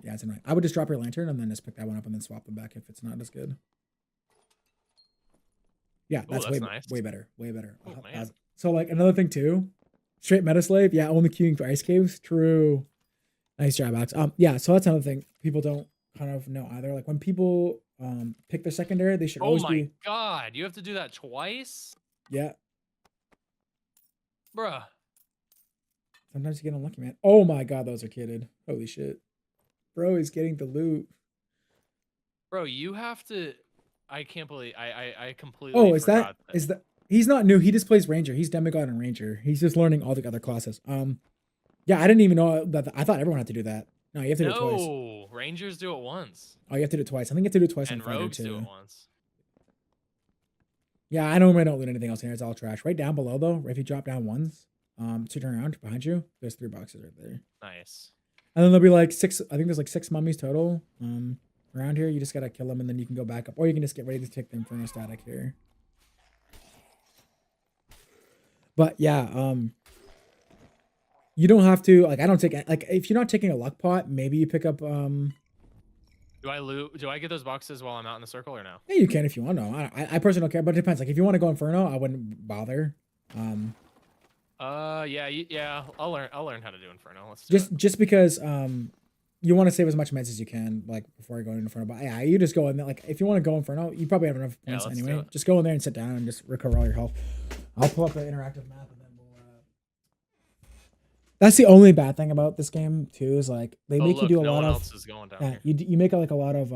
yeah, it's annoying. I would just drop your lantern and then just pick that one up and then swap them back if it's not as good. Yeah, that's nice. way better. Way better. Oh, man. So like another thing too, straight meta slave. Yeah, only queuing for ice caves. True. Nice job, Alex. Yeah, so that's another thing people don't kind of know either. Like when people pick their secondary, they should always be. Oh my god, you have to do that twice? Yeah. Bruh. Sometimes you get unlucky, man. Oh my god, those are kidded. Holy shit. Bro, he's getting the loot. Bro, you have to. I can't believe I completely. Oh, is that he's not new. He just plays Ranger. He's demigod and Ranger. He's just learning all the other classes. Yeah, I didn't even know that. I thought everyone had to do that. No, you have to do it twice. No, Rangers do it once. Oh, you have to do it twice. I think you have to do it twice And on Fighter rogues too. do it once. Yeah, I know I don't loot anything else here. It's all trash. Right down below though, if you drop down once, to turn around behind you, there's 3 boxes right there. Nice. And then there'll be like 6. I think there's like 6 mummies total. Around here, you just gotta kill them and then you can go back up, or you can just get ready to take the Inferno static here. But yeah, you don't have to like. I don't take like if you're not taking a luck pot, maybe you pick up. Do I loot? Do I get those boxes while I'm out in the circle or no? Yeah, you can if you want to. I personally don't care, but it depends. Like if you want to go Inferno, I wouldn't bother. Yeah. I'll learn how to do Inferno. Let's just because you want to save as much meds as you can, like before you go into Inferno. But yeah, you just go in there. Like if you want to go Inferno, you probably have enough points anyway. Just go in there and sit down and just recover all your health. I'll pull up the interactive map and then we'll. That's the only bad thing about this game too. Is like they make you do a lot of. Else is going down here. You make like a lot of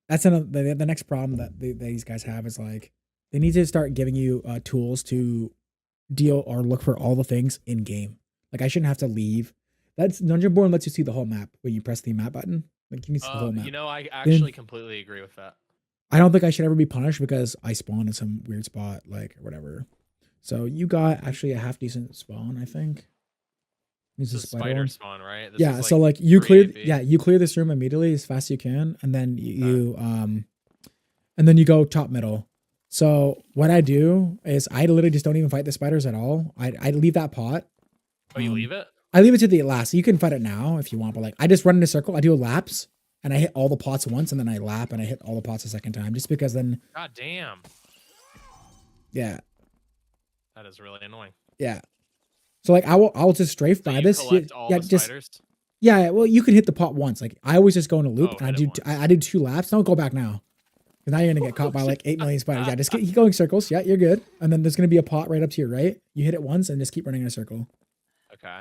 That's another the next problem that these guys have is like they need to start giving you tools to deal or look for all the things in game. Like I shouldn't have to leave. That's Dungeon Born lets you see the whole map when you press the map button. Like you can see the whole map. You know, I actually completely agree with that. I don't think I should ever be punished because I spawned in some weird spot, like or whatever. So you got actually a half decent spawn, I think. It's a spider spawn, right? This yeah, so like you clear this room immediately as fast as you can, and then you go top middle. So what I do is I literally just don't even fight the spiders at all. I leave that pot. Oh, you leave it? I leave it to the last. So you can fight it now if you want, but like I just run in a circle. I do laps and I hit all the pots once, and then I lap and I hit all the pots a second time, just because then. God damn. Yeah. That is really annoying. Yeah. So like I'll just strafe by this. Yeah, well you can hit the pot once. Like I always just go in a loop and I did 2 laps. Don't go back now. Because now you're gonna get caught by like 8 million spiders. Yeah, just keep going circles. Yeah, you're good. And then there's gonna be a pot right up to your right. You hit it once and just keep running in a circle. Okay.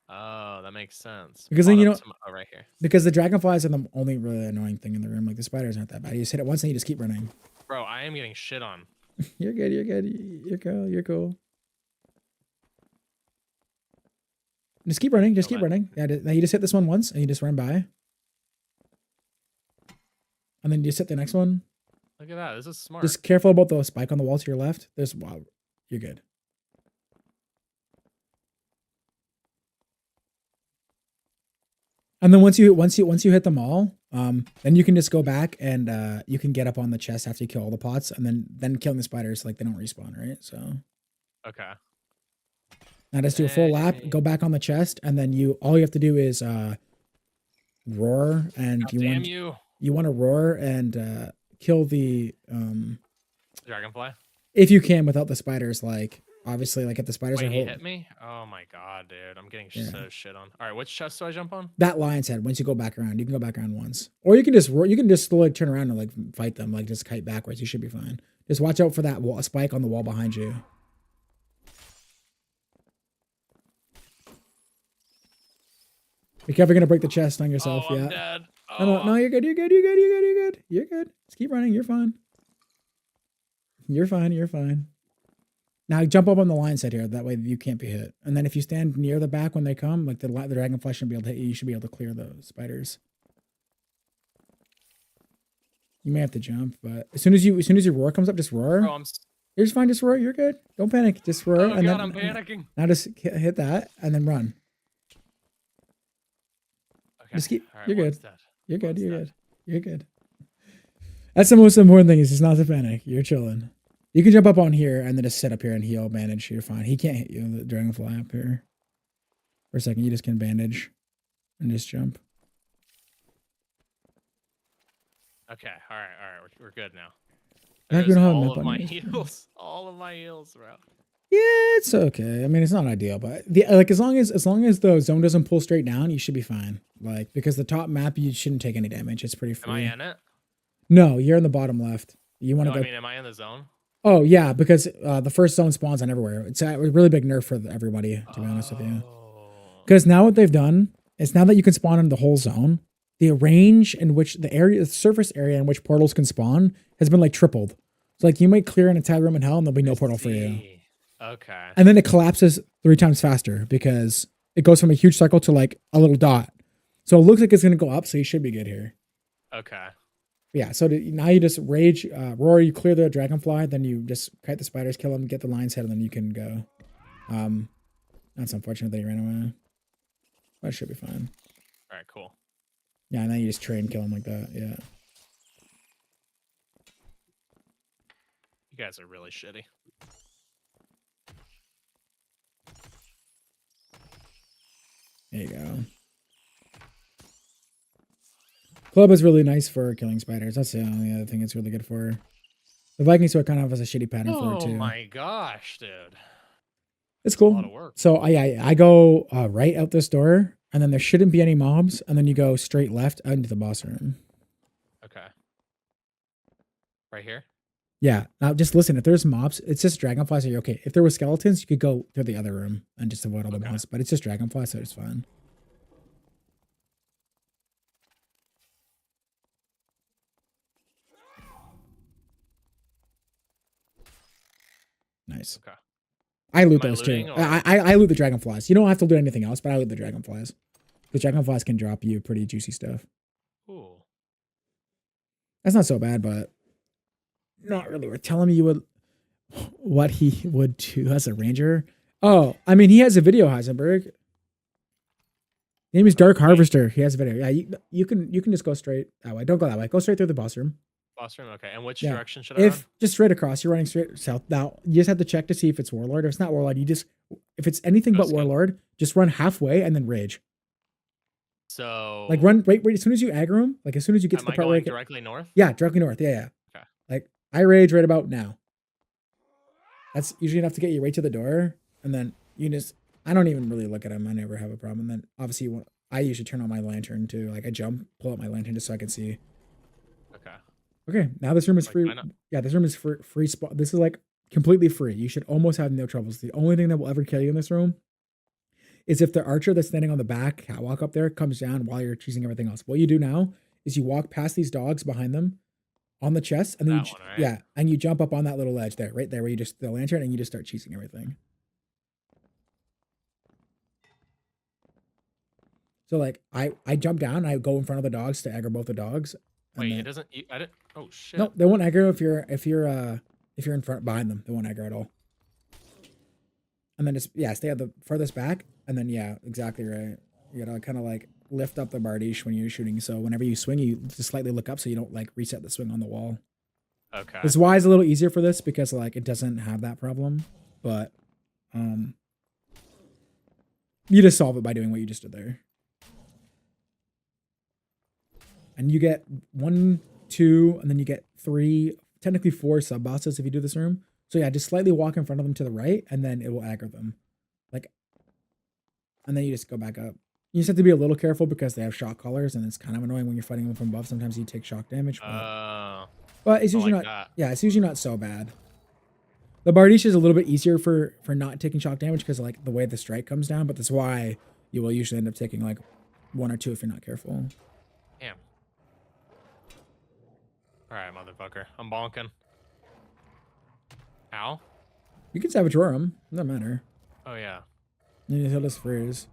Oh, that makes sense. Because then right here. Because the dragonflies are the only really annoying thing in the room. Like the spiders aren't that bad. You just hit it once and you just keep running. Bro, I am getting shit on. You're good. You're cool. Just keep running. Keep running. Yeah, now you just hit this one once and you just run by. And then you just hit the next one. Look at that. This is smart. Just careful about the spike on the wall to your left. Wow, you're good. And then once you hit them all, then you can just go back and you can get up on the chest after you kill all the pots, and then killing the spiders like they don't respawn, right? So. Okay. Now just do a full lap, go back on the chest, and then all you have to do is roar, and you want to roar and kill the dragonfly if you can without the spiders. Like obviously, like if the spiders he hit me. Oh my god, dude, I'm getting so shit on. All right, which chest do I jump on? That lion's head. Once you go back around, you can go back around once, or you can just roar. You can just slowly turn around and like fight them, like just kite backwards. You should be fine. Just watch out for that spike on the wall behind you. Be careful, you're gonna break the chest on yourself. Oh, yeah. I'm dead. Oh. No, you're good. You're good. You're good. You're good. You're good. You're good. Just keep running. You're fine. You're fine. You're fine. Now jump up on the lion's head here. That way you can't be hit. And then if you stand near the back when they come, like the dragonfly shouldn't be able to hit you. You should be able to clear the spiders. You may have to jump, but as soon as your roar comes up, just roar. Oh, You're just fine. Just roar. You're good. Don't panic. Just roar. Oh and god, then, I'm panicking. Now just hit that and then run. Okay. Just keep. Right, you're good. You're good. What's You're that? good. You're good. That's the most important thing is just not to panic. You're chilling. You can jump up on here and then just sit up here and heal, bandage. You're fine. He can't hit you. The dragonfly up here. For a second, you just can bandage and just jump. Okay. All right. We're good now. Heck, we don't have all of my heals. All of my heals, bro. Yeah, it's okay. I mean, it's not ideal, but as long as the zone doesn't pull straight down, you should be fine. Like because the top map, you shouldn't take any damage. It's pretty free. Am I in it? No, you're in the bottom left. You want to go? I mean, am I in the zone? Oh yeah, because the first zone spawns on everywhere. It's a really big nerf for everybody, to be honest with you. Because now what they've done is now that you can spawn in the whole zone, the range in which the surface area in which portals can spawn has been like tripled. So like you might clear an entire room in hell and there'll be no portal for you. Okay. And then it collapses 3 times faster because it goes from a huge circle to like a little dot. So it looks like it's gonna go up, so you should be good here. Okay. Yeah, so now you just rage, roar, you clear the dragonfly, then you just kite the spiders, kill them, get the lion's head, and then you can go. That's unfortunate that you ran away. But it should be fine. All right, cool. Yeah, and then you just train kill them like that, yeah. You guys are really shitty. There you go. Club is really nice for killing spiders. That's the only other thing it's really good for. The Viking sword kind of has a shitty pattern for it too. Oh my gosh, dude. It's cool. A lot of work. So I go right out this door, and then there shouldn't be any mobs, and then you go straight left out into the boss room. Okay. Right here? Yeah. Now just listen, if there's mobs, it's just dragonflies, so you're okay. If there were skeletons, you could go through the other room and just avoid all the mobs. But it's just dragonflies, so it's fine. Nice. Okay. I loot those too. I loot the dragonflies. You don't have to loot anything else, but I loot the dragonflies. The dragonflies can drop you pretty juicy stuff. Ooh. That's not so bad, but not really. We're telling me what he would do as a ranger. Oh, I mean, he has a video, Heisenberg. His name is Dark Harvester. He has a video. Yeah, you can just go straight that way. Don't go that way. Go straight through the boss room. Boss room, okay. And which direction should I run? Just straight across, you're running straight south. Now you just have to check to see if it's Warlord. If it's not Warlord, if it's anything but Warlord, just run halfway and then rage. So like run wait as soon as you aggro him, like as soon as you get to the part where directly north? Yeah, directly north. Yeah. Okay. Like I rage right about now. That's usually enough to get you right to the door, and then you just I don't even really look at him. I never have a problem. And then obviously I usually turn on my lantern too. Like I jump, pull out my lantern just so I can see. Okay, now this room is free. Yeah, this room is free spot. This is like completely free. You should almost have no troubles. The only thing that will ever kill you in this room is if the archer that's standing on the back catwalk up there comes down while you're choosing everything else. What you do now is you walk past these dogs behind them on the chest, and then and you jump up on that little ledge there, right there, where you just the lantern and you just start choosing everything. So like I jump down, and I go in front of the dogs to aggro both the dogs. Wait, it doesn't. I didn't. Oh shit. No, they won't aggro if you're in front behind them. They won't aggro at all. And then just stay at the furthest back, and then exactly right. You gotta kind of like lift up the bardiche when you're shooting. So whenever you swing, you just slightly look up so you don't like reset the swing on the wall. Okay. This is why it's a little easier for this because like it doesn't have that problem, but You just solve it by doing what you just did there. And you get 1, 2, and then you get 3, technically 4 sub bosses if you do this room. So yeah, just slightly walk in front of them to the right, and then it will aggro them. Like, and then you just go back up. You just have to be a little careful because they have shock collars, and it's kind of annoying when you're fighting them from above. Sometimes you take shock damage. But it's usually not. Yeah, it's usually not so bad. The Bardiche is a little bit easier for not taking shock damage because like the way the strike comes down, but that's why you will usually end up taking like 1 or 2 if you're not careful. Damn. All right, motherfucker. I'm bonking. Ow. You can Savage Roar him. Doesn't matter. Oh, yeah. He'll just freeze.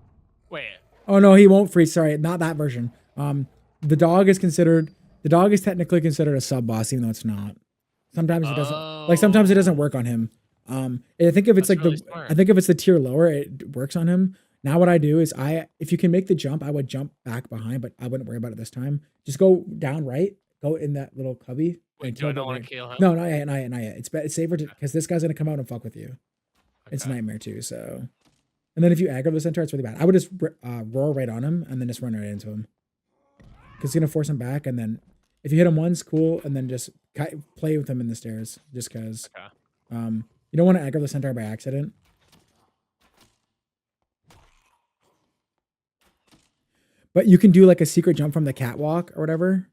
Wait. Oh, no, he won't freeze. Sorry, not that version. The dog is technically considered a sub-boss, even though it's not. Sometimes it doesn't. Like, sometimes it doesn't work on him. I think if it's like really I think if it's the tier lower, it works on him. Now what I do is if you can make the jump, I would jump back behind, but I wouldn't worry about it this time. Just go down right, go in that little cubby. Wait, do I not want to kill him? No, not yet. It's safer because this guy's gonna come out and fuck with you. Okay. It's Nightmare too, so. And then if you aggro the center, it's really bad. I would just roar right on him and then just run right into him. Because he's gonna force him back, and then if you hit him once, cool, and then just play with him in the stairs, just because. Okay. You don't want to aggro the centaur by accident. But you can do like a secret jump from the catwalk or whatever,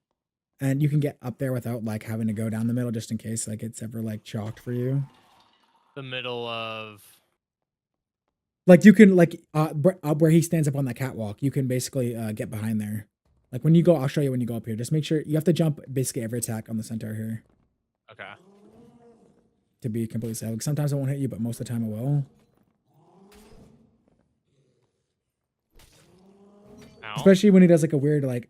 and you can get up there without like having to go down the middle, just in case like it's ever like chalked for you. The middle of. Like you can like where he stands up on that catwalk, you can basically get behind there. Like when you go, I'll show you when you go up here. Just make sure you have to jump basically every attack on the centaur here. Okay. To be completely safe. Like sometimes it won't hit you, but most of the time it will. Ow. Especially when he does like a weird like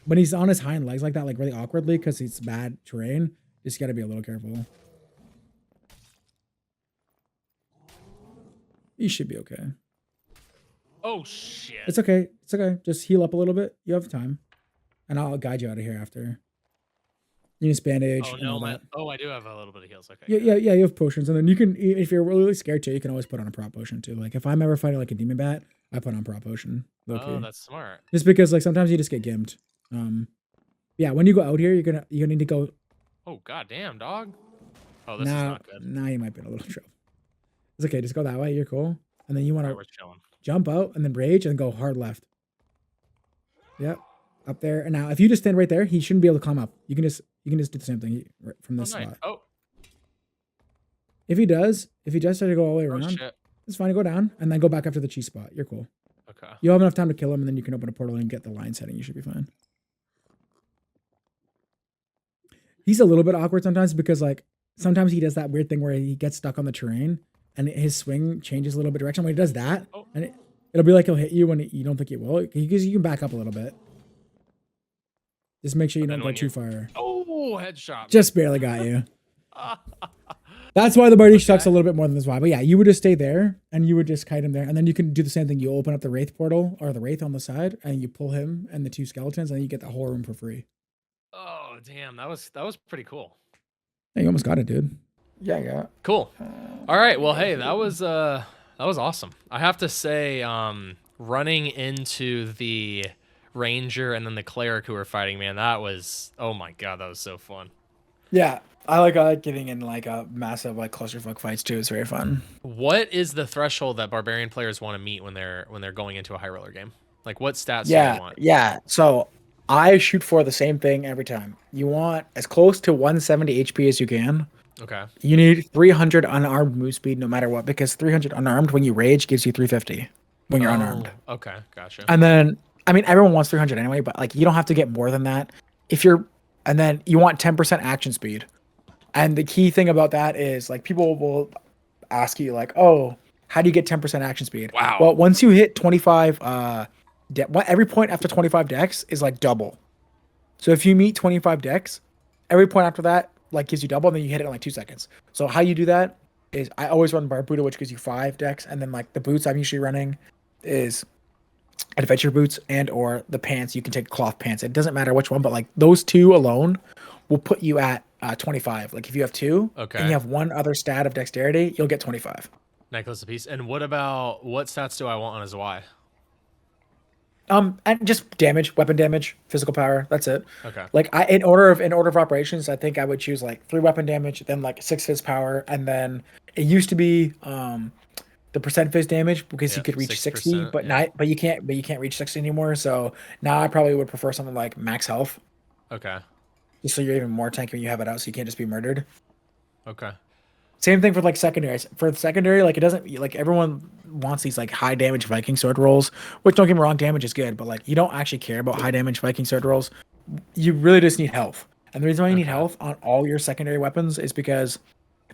when he's on his hind legs like that, like really awkwardly because it's bad terrain. Just gotta be a little careful. You should be okay. Oh shit. It's okay. It's okay. Just heal up a little bit. You have time. And I'll guide you out of here after. You just bandage. Oh no, I do have a little bit of heals. Okay. Yeah, you have potions, and then you can, if you're really scared too, you can always put on a prop potion too. Like if I'm ever fighting like a demon bat, I put on prop potion. Oh, that's smart. Just because like sometimes you just get gimped. Yeah, when you go out here, you're gonna need to go. Oh goddamn, dog. Oh, this is not good. Now you might be in a little trouble. It's okay. Just go that way. You're cool. And then you want to jump out and then rage and go hard left. Yep, up there. And now if you just stand right there, he shouldn't be able to climb up. You can just do the same thing from this spot. Oh. If he does try to go all the way around, it's fine to go down and then go back up to the cheese spot. You're cool. Okay. You'll have enough time to kill him, and then you can open a portal and get the line setting. You should be fine. He's a little bit awkward sometimes because like sometimes he does that weird thing where he gets stuck on the terrain and his swing changes a little bit direction. When he does that, and it'll be like he'll hit you when you don't think it will. Because you can back up a little bit. Just make sure you don't go too far. Oh, headshot. Just barely got you. That's why the Bardiche sucks a little bit more than this why. But yeah, you would just stay there and you would just kite him there. And then you can do the same thing. You open up the Wraith portal or the Wraith on the side and you pull him and the 2 skeletons and then you get the whole room for free. Oh, damn. That was pretty cool. Yeah, you almost got it, dude. Yeah. Cool. All right. Well, hey, that was awesome. I have to say, running into the Ranger and then the Cleric who were fighting, man, that was, oh my God, that was so fun. Yeah. I like getting in like a massive like clusterfuck fights too. It's very fun. What is the threshold that Barbarian players want to meet when they're going into a high roller game? Like what stats do you want? Yeah. So I shoot for the same thing every time. You want as close to 170 HP as you can. Okay. You need 300 unarmed move speed no matter what, because 300 unarmed when you rage gives you 350 when you're unarmed. Okay, gotcha. And then I mean everyone wants 300 anyway, but like you don't have to get more than that. And then you want 10% action speed. And the key thing about that is like people will ask you like, oh, how do you get 10% action speed? Wow. Well, once you hit 25, every point after 25 dex is like double. So if you meet 25 dex, every point after that like gives you double, and then you hit it in like 2 seconds. So how you do that is I always run Barbuda, which gives you 5 dex, and then like the boots I'm usually running is adventure boots and or the pants. You can take cloth pants. It doesn't matter which one, but like those 2 alone will put you at 25. Like if you have 2 and you have 1 other stat of dexterity, you'll get 25. Necklace apiece. And what stats do I want on his Y? And just damage, weapon damage, physical power. That's it. Okay. Like in order of operations, I think I would choose like 3 weapon damage, then like 6 phys power, and then it used to be the percent phys damage because you could reach 60, but but you can't reach 60 anymore. So now I probably would prefer something like max health. Okay. Just so you're even more tanky when you have it out, so you can't just be murdered. Okay. Same thing for like secondaries. For the secondary, like it doesn't like everyone wants these like high damage Viking sword rolls, which don't get me wrong, damage is good, but like you don't actually care about high damage Viking sword rolls. You really just need health. And the reason why you need health on all your secondary weapons is because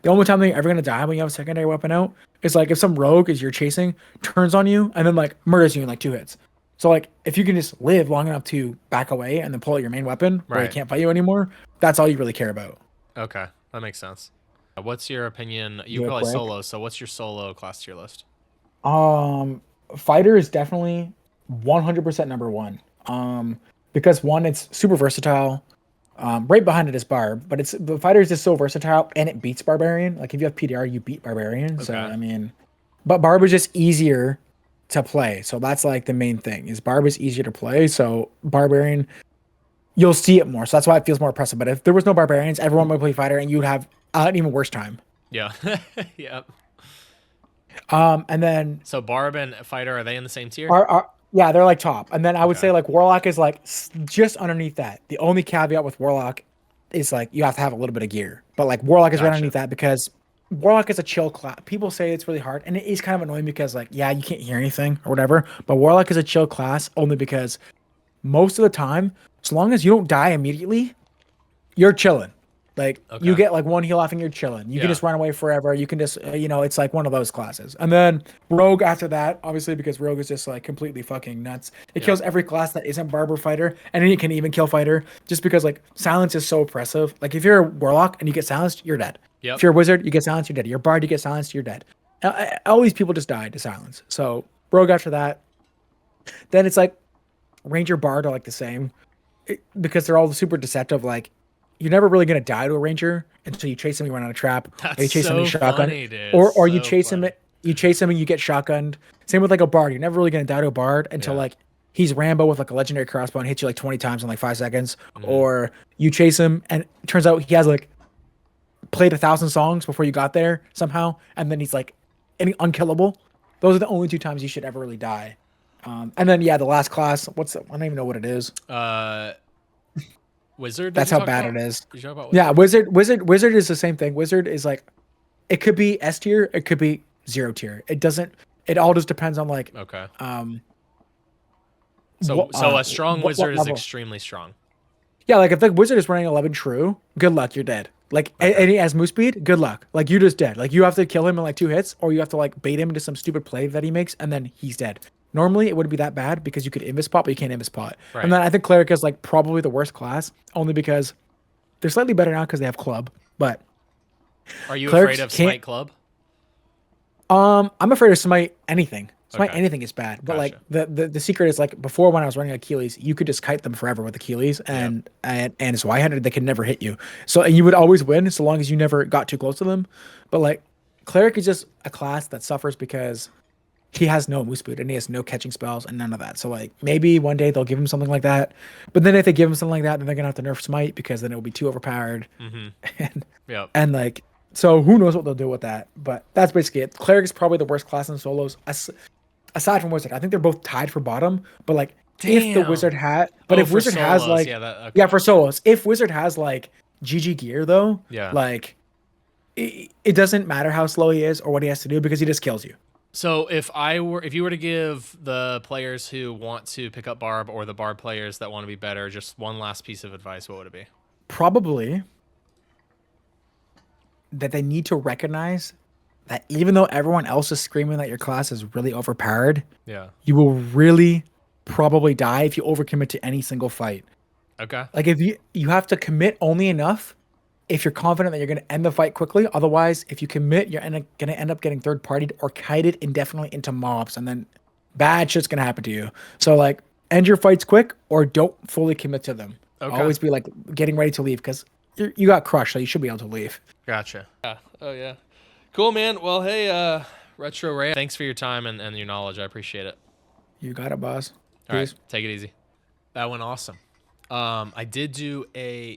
the only time that you're ever gonna die when you have a secondary weapon out is like if some rogue is you're chasing turns on you and then like murders you in like 2 hits. So like if you can just live long enough to back away and then pull out your main weapon where he can't fight you anymore, that's all you really care about. Okay, that makes sense. What's your opinion? You probably solo, so what's your solo class tier list? Fighter is definitely 100% number 1. Because one, it's super versatile. Right behind it is Barb, but the fighter is just so versatile and it beats Barbarian. Like if you have PDR, you beat Barbarian. Okay. So I mean, but Barb is just easier to play. So that's like the main thing is Barb is easier to play. So Barbarian, you'll see it more. So that's why it feels more impressive. But if there was no Barbarians, everyone would play fighter and you'd have an even worse time. Yeah. Yeah. And then so Barb and fighter, are they in the same tier? Yeah, they're like top. And then I would say like Warlock is like just underneath that. The only caveat with Warlock is like you have to have a little bit of gear. But like Warlock is right underneath that because Warlock is a chill class. People say it's really hard and it is kind of annoying because like, yeah, you can't hear anything or whatever. But Warlock is a chill class only because most of the time, as long as you don't die immediately, you're chilling. Like you get like 1 heal off and you're chilling. You can just run away forever. You can just, it's like one of those classes. And then Rogue after that, obviously because Rogue is just like completely fucking nuts. It kills every class that isn't Barber fighter, and then you can even kill fighter just because like silence is so oppressive. Like if you're a Warlock and you get silenced, you're dead. If you're a Wizard, you get silenced, you're dead. You're a Bard, you get silenced, you're dead. All these people just died to silence. So Rogue after that. Then it's like Ranger Bard are like the same because they're all super deceptive. Like you're never really gonna die to a ranger until you chase him, you run out of trap, or you chase him and shotgun, or you chase him, you chase him and you get shotgunned. Same with like a bard. You're never really gonna die to a bard until like he's Rambo with like a legendary crossbow and hits you like 20 times in like 5 seconds, or you chase him and it turns out he has like played 1,000 songs before you got there somehow, and then he's like unkillable. Those are the only 2 times you should ever really die. And then the last class, I don't even know what it is. Wizard. That's how bad it is. Yeah, Wizard is the same thing. Wizard is like, it could be S tier, it could be 0 tier. It all just depends on like. Okay. So a strong wizard is extremely strong. Yeah, like if the wizard is running 11 true, good luck, you're dead. Like and he has move speed, good luck. Like you're just dead. Like you have to kill him in like 2 hits, or you have to like bait him into some stupid play that he makes, and then he's dead. Normally, it wouldn't be that bad because you could invis pot, but you can't invis pot. Right. And then I think Cleric is like probably the worst class, only because they're slightly better now because they have Club. But are you afraid of Smite Club? I'm afraid of Smite anything. Smite anything is bad. But like the secret is like before when I was running Achilles, you could just kite them forever with Achilles, and as Y-handed they could never hit you. So and you would always win so long as you never got too close to them. But like Cleric is just a class that suffers because he has no move speed and he has no catching spells and none of that. So like maybe one day they'll give him something like that. But then if they give him something like that, then they're gonna have to nerf Smite because then it will be too overpowered. And like so who knows what they'll do with that. But that's basically it. Cleric is probably the worst class in solos. Aside from Wizard. I think they're both tied for bottom. But like if the Wizard had if Wizard solos, has like for solos. If Wizard has like GG gear though, like it doesn't matter how slow he is or what he has to do because he just kills you. So if you were to give the players who want to pick up Barb or the Barb players that want to be better just one last piece of advice, what would it be? Probably that they need to recognize that even though everyone else is screaming that your class is really overpowered, you will really probably die if you overcommit to any single fight. Okay. Like if you have to commit only enough if you're confident that you're going to end the fight quickly. Otherwise, if you commit, you're going to end up getting third-partied or kited indefinitely into mobs, and then bad shit's going to happen to you. So, like, end your fights quick or don't fully commit to them. Okay. Always be, like, getting ready to leave because you got crushed, so you should be able to leave. Gotcha. Yeah. Oh, yeah. Cool, man. Well, hey, Retro Ray, thanks for your time and your knowledge. I appreciate it. You got it, boss. All right, take it easy. That went awesome. I did do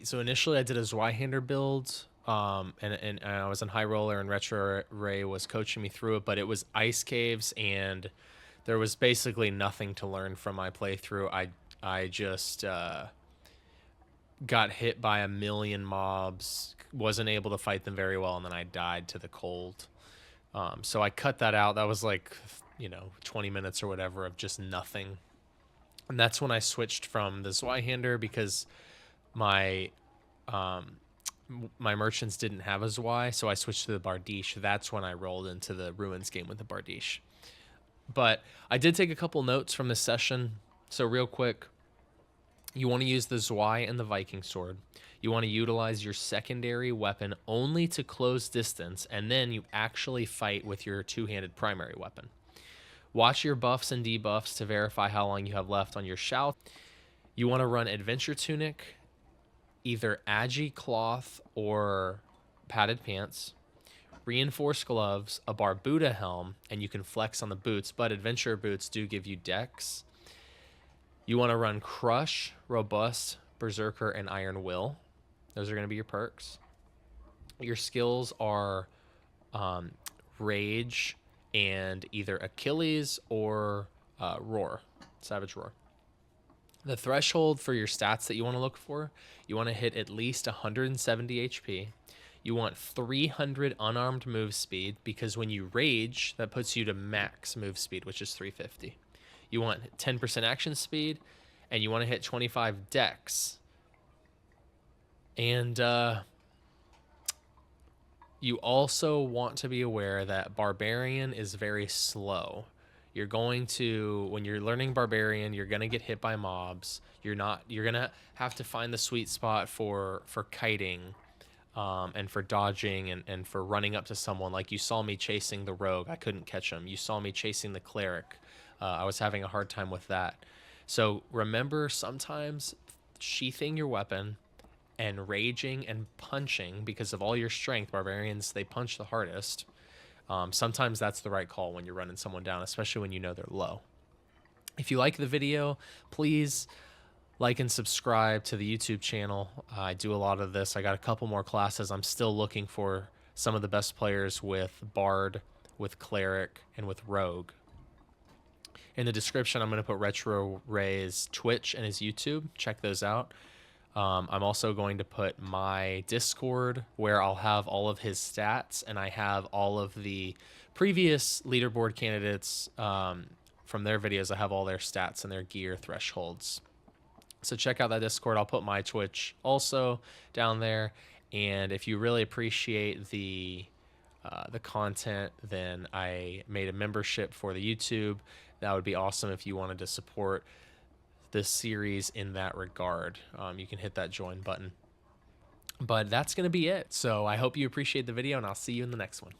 so initially I did a Zweihander build, and I was in High Roller, and Retro Ray was coaching me through it, but it was ice caves, and there was basically nothing to learn from my playthrough. I just got hit by a million mobs, wasn't able to fight them very well, and then I died to the cold. So I cut that out. That was like, 20 minutes or whatever of just nothing. And that's when I switched from the Zweihander, because my merchants didn't have a Zwei, so I switched to the Bardiche. That's when I rolled into the Ruins game with the Bardiche. But I did take a couple notes from this session. So real quick, you want to use the Zwei and the Viking sword. You want to utilize your secondary weapon only to close distance, and then you actually fight with your two-handed primary weapon. Watch your buffs and debuffs to verify how long you have left on your shout. You want to run Adventure Tunic, either Agi Cloth or Padded Pants, Reinforced Gloves, a Barbuda Helm, and you can flex on the boots, but Adventure Boots do give you Dex. You want to run Crush, Robust, Berserker, and Iron Will. Those are going to be your perks. Your skills are Rage and either Achilles or Roar, Savage Roar. The threshold for your stats that you want to look for, you want to hit at least 170 HP. You want 300 unarmed move speed, because when you rage, that puts you to max move speed, which is 350. You want 10% action speed, and you want to hit 25 dex. And you also want to be aware that Barbarian is very slow. You're going to, when you're learning Barbarian, you're going to get hit by mobs. You're going to have to find the sweet spot for kiting, and for dodging, and for running up to someone. Like you saw me chasing the rogue. I couldn't catch him. You saw me chasing the cleric. I was having a hard time with that. So remember, sometimes sheathing your weapon and raging and punching, because of all your strength, barbarians, they punch the hardest. Sometimes that's the right call when you're running someone down, especially when you know they're low. If you like the video, please like and subscribe to the YouTube channel. I do a lot of this. I got a couple more classes. I'm still looking for some of the best players with Bard, with Cleric, and with Rogue. In the description, I'm going to put Retro Ray's Twitch and his YouTube. Check those out. I'm also going to put my Discord, where I'll have all of his stats, and I have all of the previous leaderboard candidates from their videos. I have all their stats and their gear thresholds. So check out that Discord. I'll put my Twitch also down there. And if you really appreciate the content, then I made a membership for the YouTube. That would be awesome if you wanted to support this series in that regard. You can hit that join button. But that's going to be it. So I hope you appreciate the video, and I'll see you in the next one.